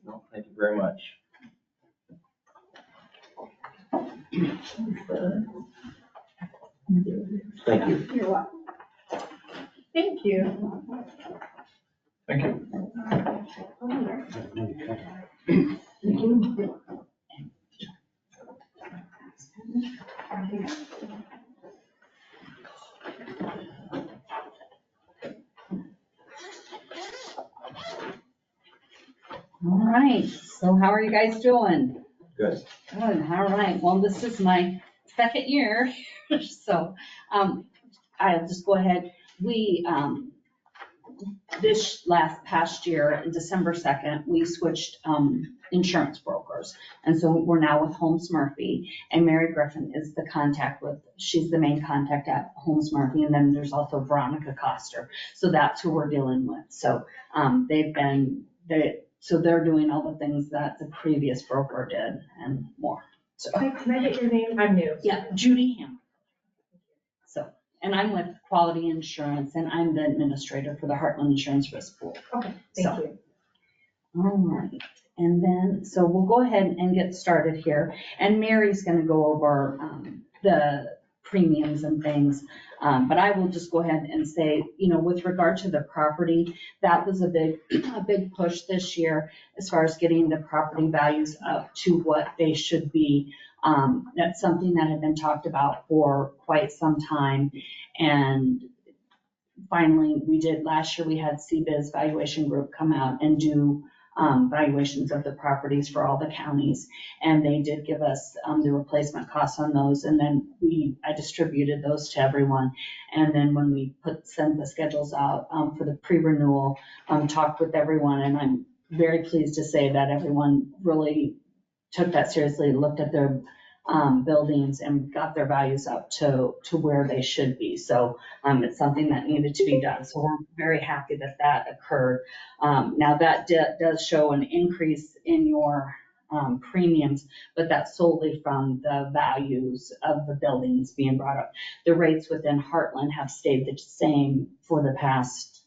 No, thank you very much. Thank you. You're welcome. Thank you. Thank you. All right, so how are you guys doing? Good. Good, all right, well, this is my second year, so, I'll just go ahead. We, this past year, December 2nd, we switched, insurance brokers. And so we're now with Holmes Murphy, and Mary Griffin is the contact she's the main contact at Holmes Murphy, and then there's also Veronica Coster. So that's who we're dealing with. So, so they're doing all the things that the previous broker did and more. So, Can I get your name? I'm new. yeah, Judy Ham. So, and I'm with Quality Insurance, and I'm the administrator for the Heartland Insurance Risk Pool. Okay, thank you. All right, and then, so we'll go ahead and get started here. And Mary's gonna go over the premiums and things. But I will just go ahead and say, with regard to the property, that was a big push this year as far as getting the property values up to what they should be. That's something that had been talked about for quite some time. And finally, last year we had CBIZ Valuation Group come out and do valuations of the properties for all the counties. And they did give us the replacement costs on those. And then I distributed those to everyone. And then when we sent the schedules out for the pre-renewal, talked with everyone. And I'm very pleased to say that everyone really took that seriously, looked at their buildings and got their values up to where they should be. So it's something that needed to be done. So we're very happy that occurred. Now that does show an increase in your premiums, but that's solely from the values of the buildings being brought up. The rates within Heartland have stayed the same for the past,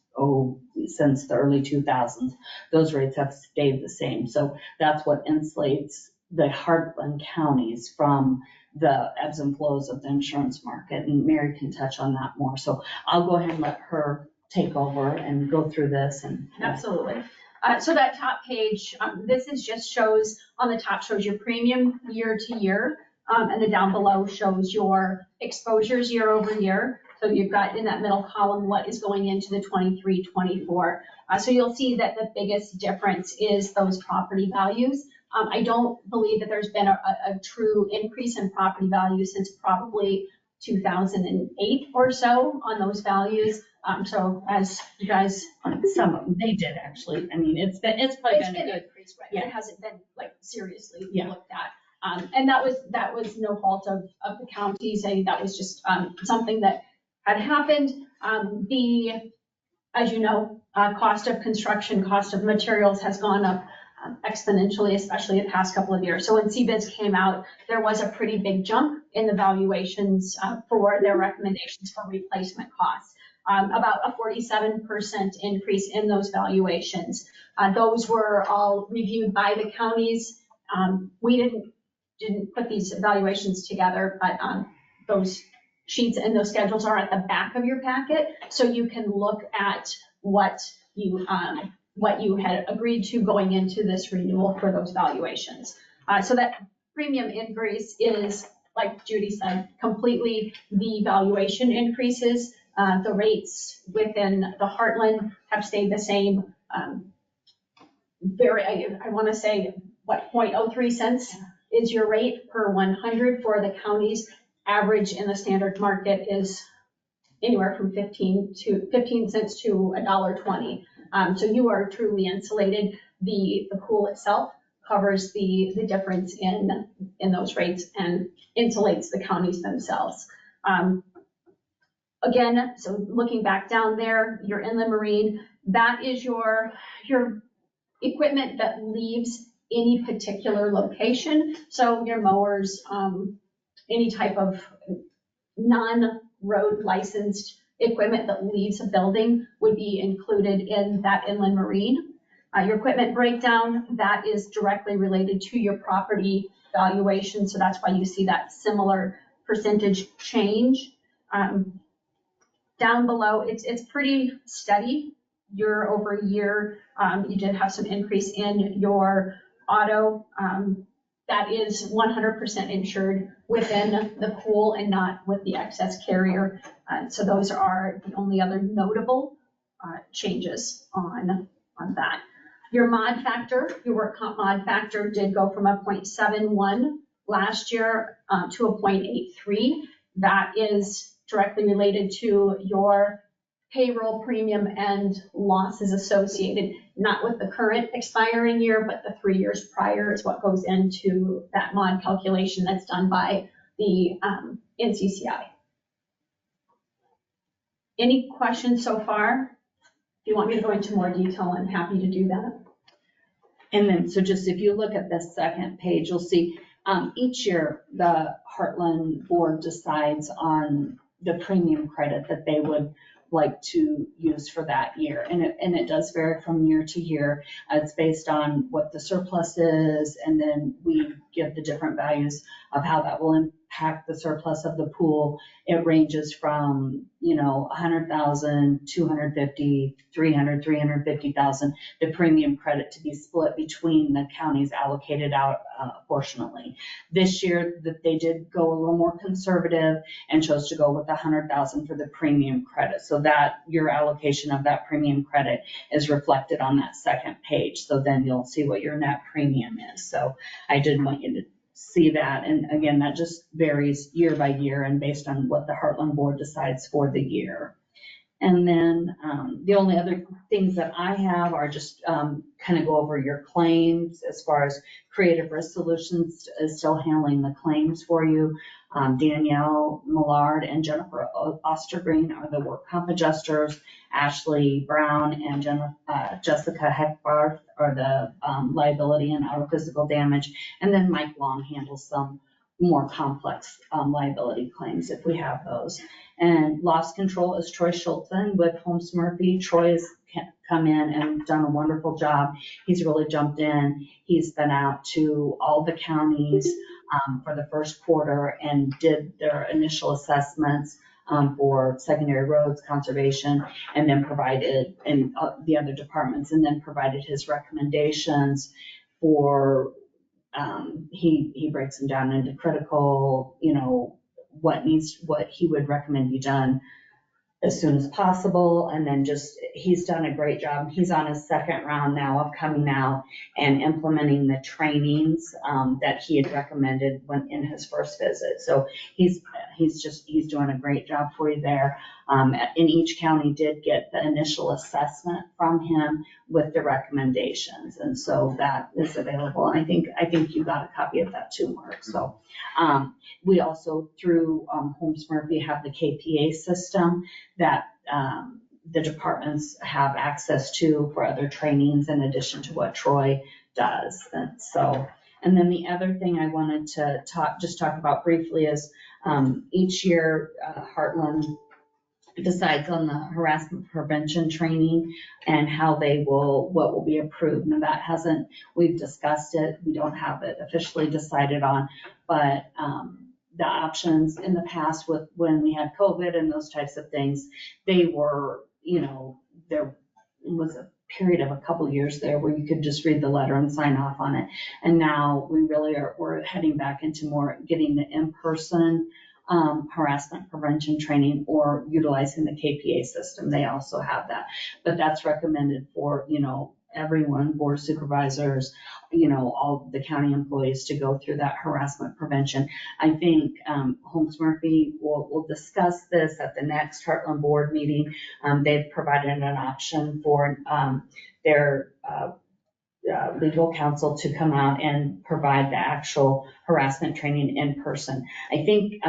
since the early 2000s. Those rates have stayed the same. So that's what insulates the Heartland counties from the ebbs and flows of the insurance market. And Mary can touch on that more. So I'll go ahead and let her take over and go through this. Absolutely. So that top page, this just shows, on the top shows your premium year to year, and the down below shows your exposures year over year. So you've got in that middle column what is going into the 23-24. So you'll see that the biggest difference is those property values. I don't believe that there's been a true increase in property values since probably 2008 or so on those values. So as you guys, Some of them, they did actually. I mean, it's probably it's been been a good, increased, right? yeah. It hasn't been like seriously Yeah. looked at. And that was no fault of the counties. That was just something that had happened. As you know, cost of construction, cost of materials has gone up exponentially, especially the past couple of years. So when CBIZ came out, there was a pretty big jump in the valuations for their recommendations for replacement costs. About a 47% increase in those valuations. Those were all reviewed by the counties. We didn't put these evaluations together, but those sheets and those schedules are at the back of your packet, so you can look at what you had agreed to going into this renewal for those valuations. So that premium increase is, like Judy said, completely the valuation increases. The rates within the Heartland have stayed the same. I want to say, 0.03 cents is your rate per 100 for the counties. Average in the standard market is anywhere from 15 cents to $1.20. So you are truly insulated. The pool itself covers the difference in those rates and insulates the counties themselves. Again, so looking back down there, your inland marine, that is your equipment that leaves any particular location. So your mowers, any type of non-road licensed equipment that leaves a building would be included in that inland marine. Your equipment breakdown, that is directly related to your property valuation. So that's why you see that similar percentage change. Down below, it's pretty steady year over year. You did have some increase in your auto. That is 100% insured within the pool and not with the excess carrier. So those are the only other notable changes on that. Your mod factor, your work comp mod factor did go from a 0.71 last year to a 0.83. That is directly related to your payroll premium and losses associated, not with the current expiring year, but the 3 years prior is what goes into that mod calculation that's done by the NCCI. Any questions so far? If you want me to go into more detail, I'm happy to do that. And then, so just if you look at the second page, you'll see each year the Heartland board decides on the premium credit that they would like to use for that year. And it does vary from year to year. It's based on what the surplus is, and then we give the different values of how that will impact the surplus of the pool. It ranges from, 100,000, 250, 300, 350,000, the premium credit to be split between the counties allocated out proportionally. This year that they did go a little more conservative and chose to go with 100,000 for the premium credit. So that your allocation of that premium credit is reflected on that second page. So then you'll see what your net premium is. So I did want you to see that. And again, that just varies year by year and based on what the Heartland board decides for the year. And then the only other things that I have are just kind of go over your claims as far as Creative Risk Solutions is still handling the claims for you. Danielle Millard and Jennifer Ostergreen are the work comp adjusters. Ashley Brown and Jessica Heckbarth are the liability and outer physical damage. And then Mike Long handles some more complex liability claims if we have those. And loss control is Troy Schulten with Holmes Murphy. Troy has come in and done a wonderful job. He's really jumped in. He's been out to all the counties for the first quarter and did their initial assessments for secondary roads, conservation, and then provided, and the other departments, and then provided his recommendations for, he breaks them down into critical, what he would recommend be done as soon as possible. And then he's done a great job. He's on his second round now of coming out and implementing the trainings that he had recommended when in his first visit. So he's doing a great job for you there. in each county did get the initial assessment from him with the recommendations. And so that is available. And I think you got a copy of that too, Mark. So we also through Holmes Murphy have the KPA system that the departments have access to for other trainings in addition to what Troy does. And so, and then the other thing I wanted to talk about briefly is each year Heartland decides on the harassment prevention training and how what will be approved. Now that we've discussed it, we don't have it officially decided on, but the options in the past when we had COVID and those types of things, they were, there was a period of a couple of years there where you could just read the letter and sign off on it. And now we're heading back into more getting the in-person harassment prevention training or utilizing the KPA system. They also have that, but that's recommended for, everyone, board supervisors, all the county employees to go through that harassment prevention. I think Holmes Murphy will discuss this at the next Heartland board meeting. They've provided an option for their legal counsel to come out and provide the actual harassment training in person. I think,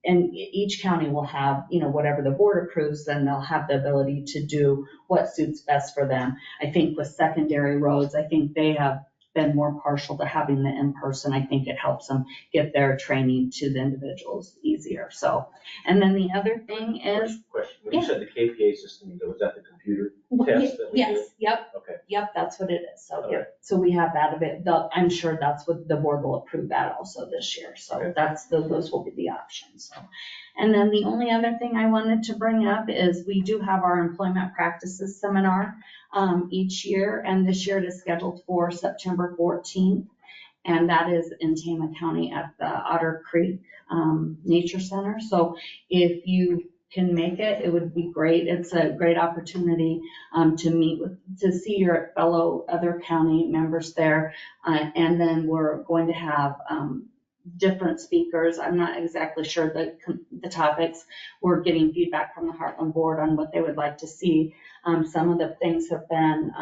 and each county will have, whatever the board approves, then they'll have the ability to do what suits best for them. I think with secondary roads, I think they have been more partial to having the in-person. I think it helps them get their training to the individuals easier. So, and then the other thing is. Question. When you said the KPA system, was that the computer test that we Yes, did? yep. Okay. Yep, that's what it is. So, All right. so we have that of it. I'm sure that's what the board will approve that also this year. So Okay. those will be the options. So, and then the only other thing I wanted to bring up is we do have our employment practices seminar each year, and this year it is scheduled for September 14th, and that is in Tama County at the Otter Creek Nature Center. So if you can make it, it would be great. It's a great opportunity to see your fellow other county members there, and then we're going to have different speakers. I'm not exactly sure the topics. We're getting feedback from the Heartland board on what they would like to see. Some of the things have been,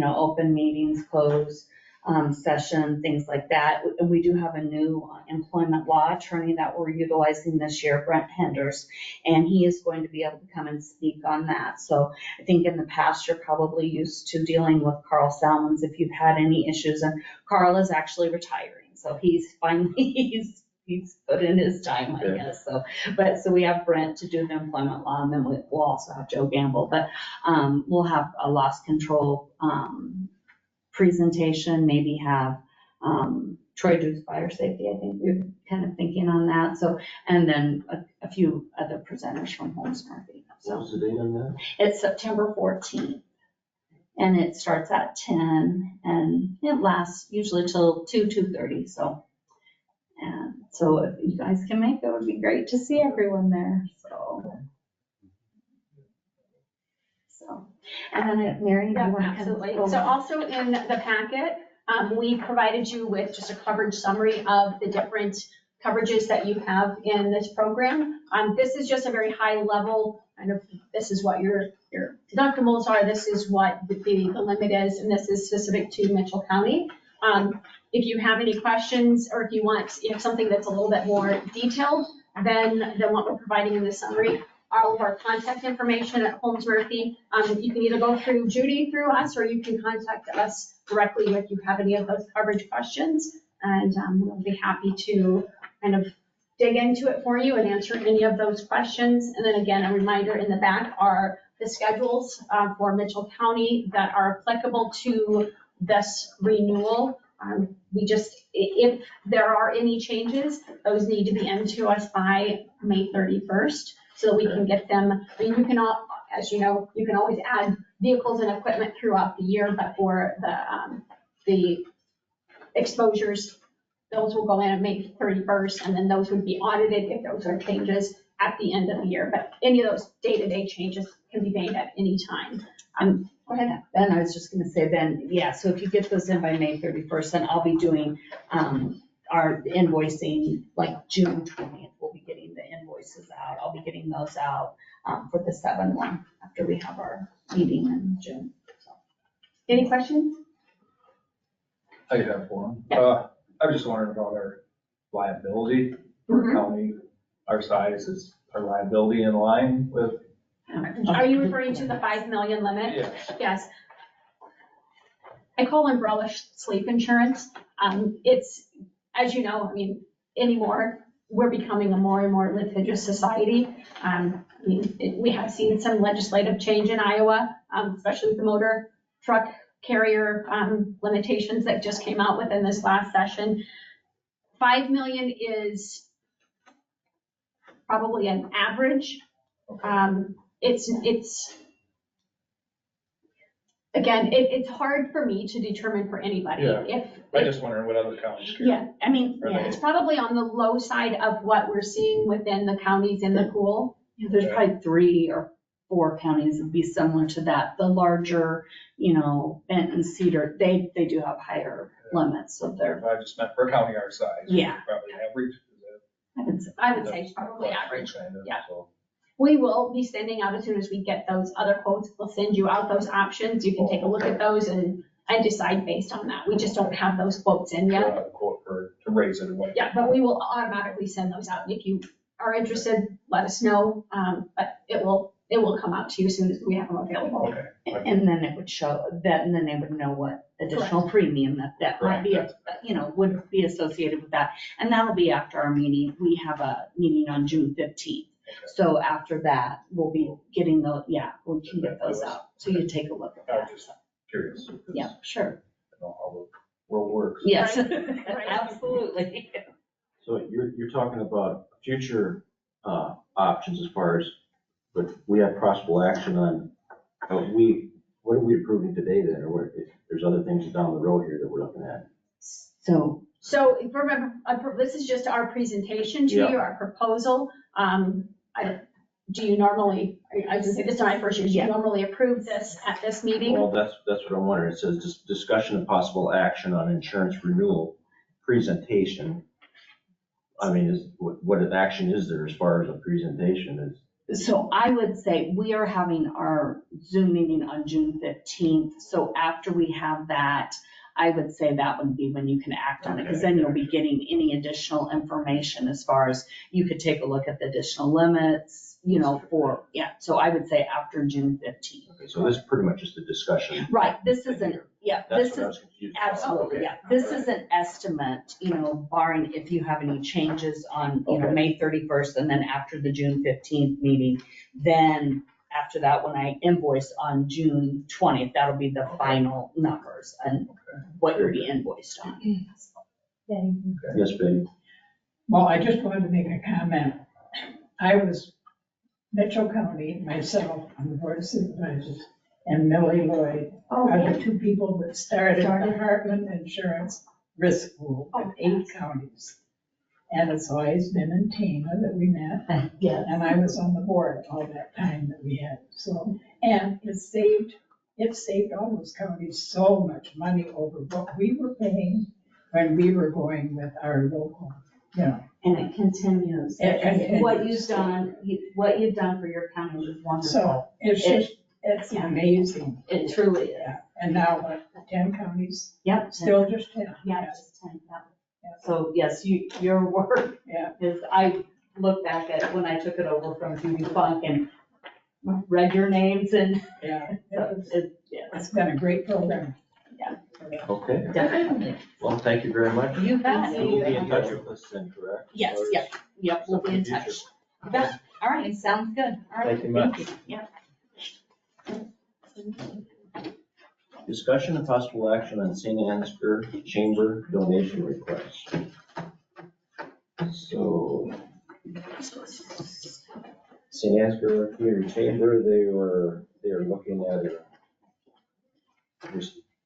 open meetings, closed session, things like that. We do have a new employment law attorney that we're utilizing this year, Brent Henders, and he is going to be able to come and speak on that. So I think in the past, you're probably used to dealing with Carl Salmons if you've had any issues, and Carl is actually retiring. So he's put in his time, I guess. So we have Brent to do the employment law, and then we'll also have Joe Gamble. But we'll have a loss control presentation, maybe have Troy Duke's fire safety. I think we're kind of thinking on that. So, and then a few other presenters from Holmes Murphy. What was the date on that? It's September 14th. And it starts at 10 and it lasts usually till 2:30. So if you guys can make it, it would be great to see everyone there. So and then Mary, Yeah, absolutely. So also in the packet, we provided you with just a coverage summary of the different coverages that you have in this program. This is just a very high level kind of, this is what your deductibles are, this is what the limit is, and this is specific to Mitchell County. If you have any questions or if you want something that's a little bit more detailed than what we're providing in this summary, all of our contact information at Holmes Murphy, you can either go through Judy through us, or you can contact us directly if you have any of those coverage questions, and we'll be happy to kind of dig into it for you and answer any of those questions. And then again, a reminder in the back are the schedules for Mitchell County that are applicable to this renewal. If there are any changes, those need to be into us by May 31st so that we can get them. I mean, you can all, as you know, you can always add vehicles and equipment throughout the year, but for the exposures, those will go in at May 31st, and then those would be audited if those are changes at the end of the year. But any of those day-to-day changes can be made at any time. Go ahead. Ben, I was just going to say then, yeah, so if you get those in by May 31st, then I'll be doing our invoicing like June 20th. We'll be getting the invoices out. I'll be getting those out for the 7/1 after we have our meeting in June. So, Any questions? I have one. I was just wondering about our liability for a county our size. Is our liability in line with? Are you referring to the 5 million limit? Yes. Yes. I call umbrella sleep insurance. It's, as you know, I mean, anymore, we're becoming a more and more litigious society. We have seen some legislative change in Iowa, especially with the motor truck carrier limitations that just came out within this last session. 5 million is probably an average. Again, it's hard for me to determine for anybody. Yeah. I'm just wondering what other counties. Yeah, I mean, it's probably on the low side of what we're seeing within the counties in the pool. there's probably 3 or 4 counties that would be similar to that. The larger, Benton and Cedar, they do have higher limits, so they're. I just meant for a county our size. Yeah. Probably average. I would say probably average. Yeah. So. We will be sending out as soon as we get those other quotes. We'll send you out those options. You can take a look at those and decide based on that. We just don't have those quotes in yet. Quote to raise it or what. Yeah, but we will automatically send those out. And if you are interested, let us know. But it will come out to you as soon as we have them available. Okay. And then it would show that, and then they would know what additional premium that might be, would be associated with that. And that'll be after our meeting. We have a meeting on June 15th. So after that, we'll be getting those, we can get those out. So you take a look at I was that. just curious. Yeah, sure. I know how the world works. Yes, Right. absolutely. So you're talking about future options as far as, but we have possible action on, what are we approving today then? Or if there's other things down the road here that we're looking at? So remember, this is just our presentation to you, our proposal. Do you normally, I was gonna say this is my first year, do you normally approve this at this meeting? Well, that's what I'm wondering. It says discussion of possible action on insurance renewal presentation. I mean, what an action is there as far as a presentation is? So I would say we are having our Zoom meeting on June 15th. So after we have that, I would say that would be when you can act on it, because then you'll be getting any additional information as far as you could take a look at the additional limits, so I would say after June 15th. Okay, so this is pretty much just a discussion. Right, this isn't, That's this what I is, was confused about. absolutely, Okay. this is an estimate, barring if you have any changes on, May 31st, and then after the June 15th meeting, then after that, when I invoice on June 20th, that'll be the final numbers and what you'll be invoiced on. Yes, Betty? Well, I just wanted to make a comment. Metro County, myself, on the Board of Supervisors, and Millie Lloyd are the 2 people that started the Heartland Insurance Risk Pool in 8 counties. And it's always been in Tana that we met. Yes. And I was on the board all that time that we had, so, and it saved all those counties so much money over what we were paying when we were going with our local, And it continues. It continues. What you've done for your county is wonderful. So it's amazing. It truly is. Yeah. And now what, 10 counties? Yep. Still just 10? Yeah, just 10, yeah. So yes, your work is, I look back at when I took it over from Judy Funk and read your names and. It's been a great program. Yeah. Okay. Definitely. Well, thank you very much. You bet. You will be in touch with us then, correct? Yes, yep, we'll be in touch. You bet. All right, sounds good. All right. Thank you much. Yep. Discussion and possible action on St. Ansgar Chamber donation request. So, St. Ansgar Community Chamber, they are looking at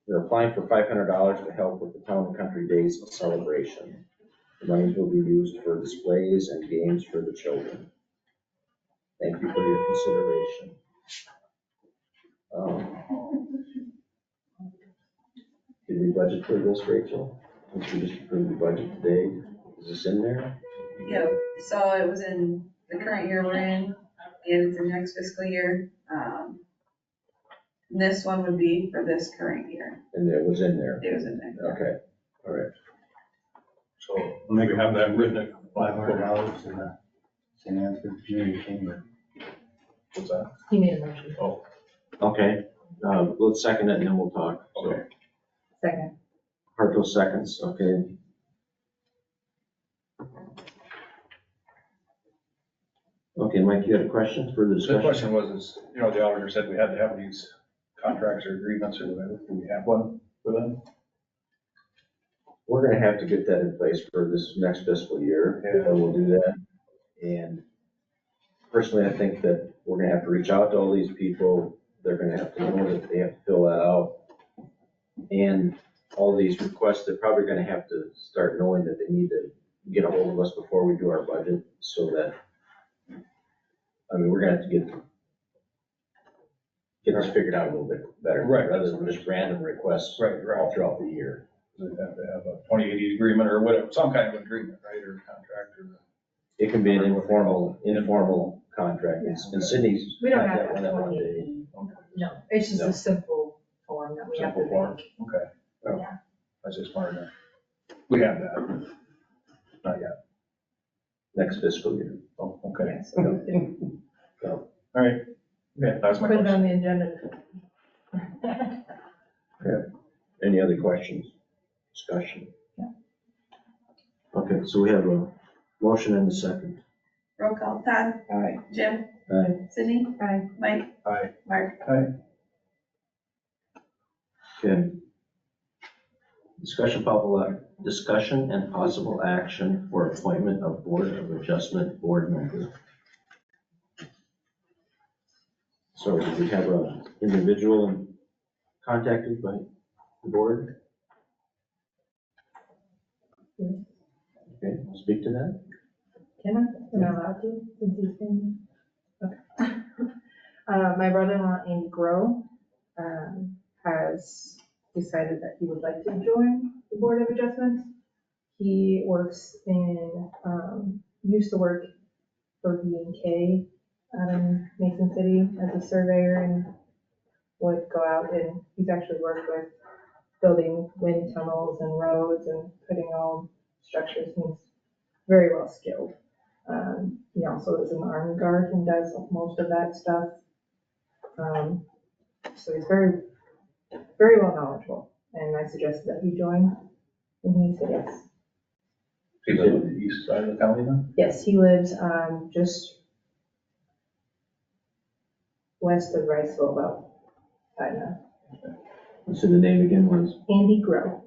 they're applying for $500 to help with the Town and Country Days celebration. The monies will be used for displays and games for the children. Thank you for your consideration. Did we budget for this, Rachel? Since we just approved the budget today, is this in there? Yep, so it was in the current year we're in, and it's in next fiscal year. This one would be for this current year. And it was in there. It was in there. Okay, all right. So we have that written. $500 in the St. Ansgar Community Chamber. What's that? He made a motion. Oh, Okay, let's second it and then we'll talk. So, okay. Second. Hartle seconds, okay. Okay, Mike, you had a question for the The discussion? question was, is, you know, the auditor said we had to have these contracts or agreements or whatever. Do we have one for them? We're gonna have to get that in place for this next fiscal year, Yeah. and we'll do that. And personally, I think that we're gonna have to reach out to all these people. They're gonna have to know that they have to fill that out. And all these requests, they're probably gonna have to start knowing that they need to get a hold of us before we do our budget, so that, I mean, we're gonna have to get this figured out a little bit better. Right. Rather than just random requests all throughout the year. We have to have a 2080 agreement or whatever, some kind of agreement, right, or contract or. It can be an informal contract. And Cindy's. We don't got have one that that one. day. No, it's just No. a simple form that we have to Simple form. make. Okay. Well, Yeah. I just wanted to, we have that. Not yet. Next fiscal year. Oh, okay. Yeah, so we can All right. Yeah, that's my put it question. on the agenda. Any other questions, discussion? Okay, so we have a motion and a second. Roll call, Todd, Aye. Jim, Aye. Sydney, Aye. Mike, Aye. Mark. Okay. Discussion and possible action for appointment of Board of Adjustment board member. So do we have an individual contacted by the board? Okay, I'll speak to that. Can I? Am I allowed to, since he's been? Okay. My brother-in-law, Andy Grow, has decided that he would like to join the Board of Adjustments. He works in, used to work for B&K out in Mason City as a surveyor, and would go out, and he's actually worked with building wind tunnels and roads and putting all structures. He's very well skilled. He also is an army guard and does most of that stuff. So he's very, very well knowledgeable, and I suggested that he join, and he said yes. He lives on the east side of the county then? Yes, he lives, just west of Riceville, about 5 miles. So the name again was? Andy Grow.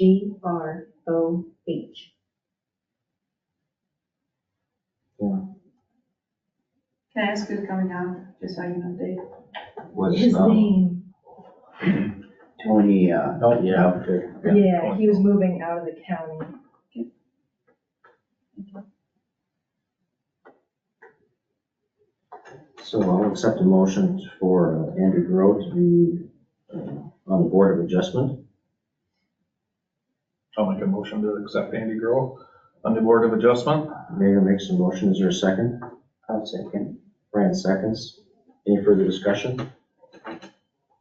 Groh. Yeah. Can I ask who's coming on, just so I can update? Was, His name, Tony, Oh, yeah, okay. yeah, he was moving out of the county. So I'll accept a motion for Andrew Grow to be on the Board of Adjustment. I'll make a motion to accept Andy Grow on the Board of Adjustment. Mayor makes a motion. Is there a second? I'll second. Brian seconds. Any further discussion?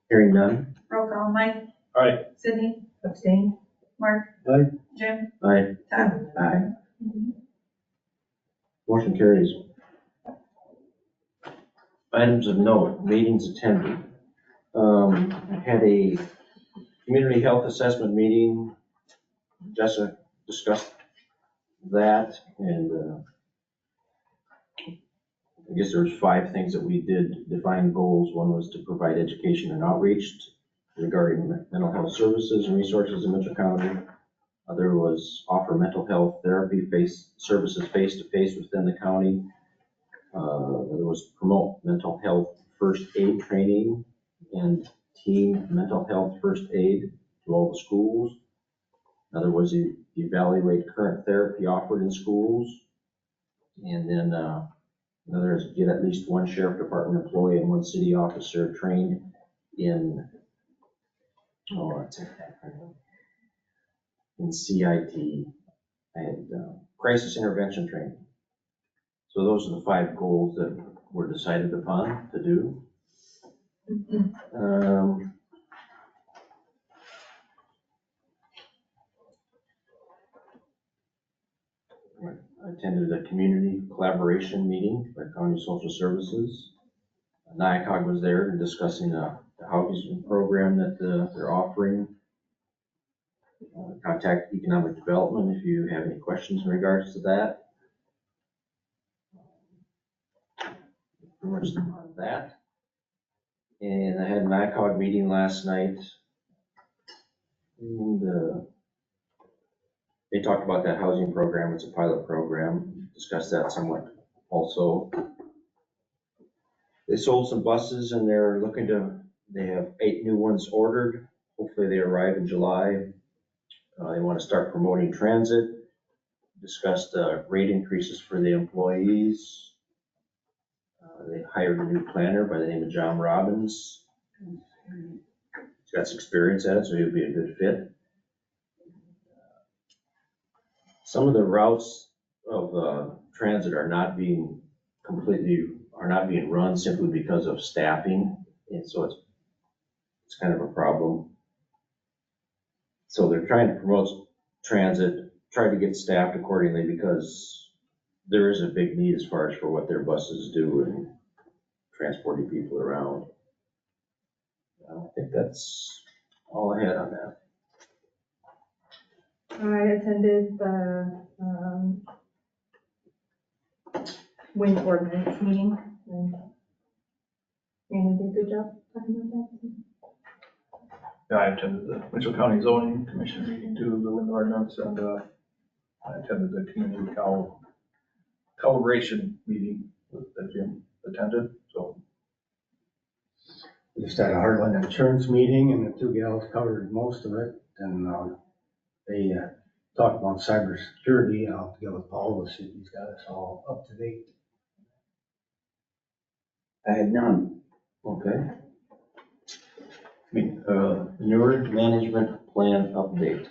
Hearing none. Roll call, Mike, Aye. Sydney, Abstain? Mark. Aye. Jim, Aye. Todd. Aye. Motion carries. Items of note, meetings attended. Had a community health assessment meeting. Jessica discussed that, and I guess there's 5 things that we did define goals. One was to provide education and outreach regarding mental health services and resources in Mitchell County. Other was offer mental health therapy services face-to-face within the county. There was promote mental health first aid training and team mental health first aid to all the schools. Another was evaluate current therapy offered in schools. And then another is get at least 1 sheriff department employee and 1 city officer trained in, in CIT and crisis intervention training. So those are the 5 goals that were decided upon to do. I attended a community collaboration meeting by County Social Services. NICOG was there discussing the housing program that they're offering. Contact Economic Development if you have any questions in regards to that. Pretty much on that. And I had an NICOG meeting last night. And they talked about that housing program. It's a pilot program. Discussed that somewhat also. They sold some buses and they're looking to, they have 8 new ones ordered. Hopefully they arrive in July. They want to start promoting transit. Discussed rate increases for the employees. They hired a new planner by the name of John Robbins. He's got some experience at it, so he'll be a good fit. Some of the routes of transit are not being run simply because of staffing, and so it's kind of a problem. So they're trying to promote transit, try to get staffed accordingly because there is a big need as far as for what their buses do and transporting people around. I think that's all I had on that. I attended the wind ordinance meeting, and Annie did a good job talking about that. Yeah, I attended the Mitchell County Zoning Commission meeting too, the wind ordinance, and I attended the community calibration meeting that Jim attended, so. Just had a Heartland Insurance meeting and the 2 gals covered most of it. And they talked about cybersecurity. I'll have to go with Paul to see if he's got us all up to date. I have none. Okay. Newer management plan update.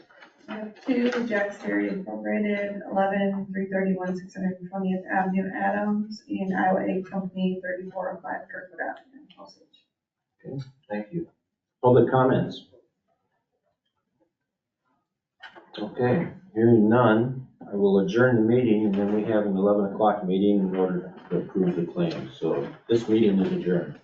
2 Jack's Dairy Incorporated, 11 331 620th Avenue, Adams, and Iowa Egg Company, 3405 Fairfoot Avenue, Osage. Okay, thank you. Public comments? Okay, hearing none, I will adjourn the meeting, and then we have an 11 o'clock meeting in order to approve the claims. So this meeting is adjourned.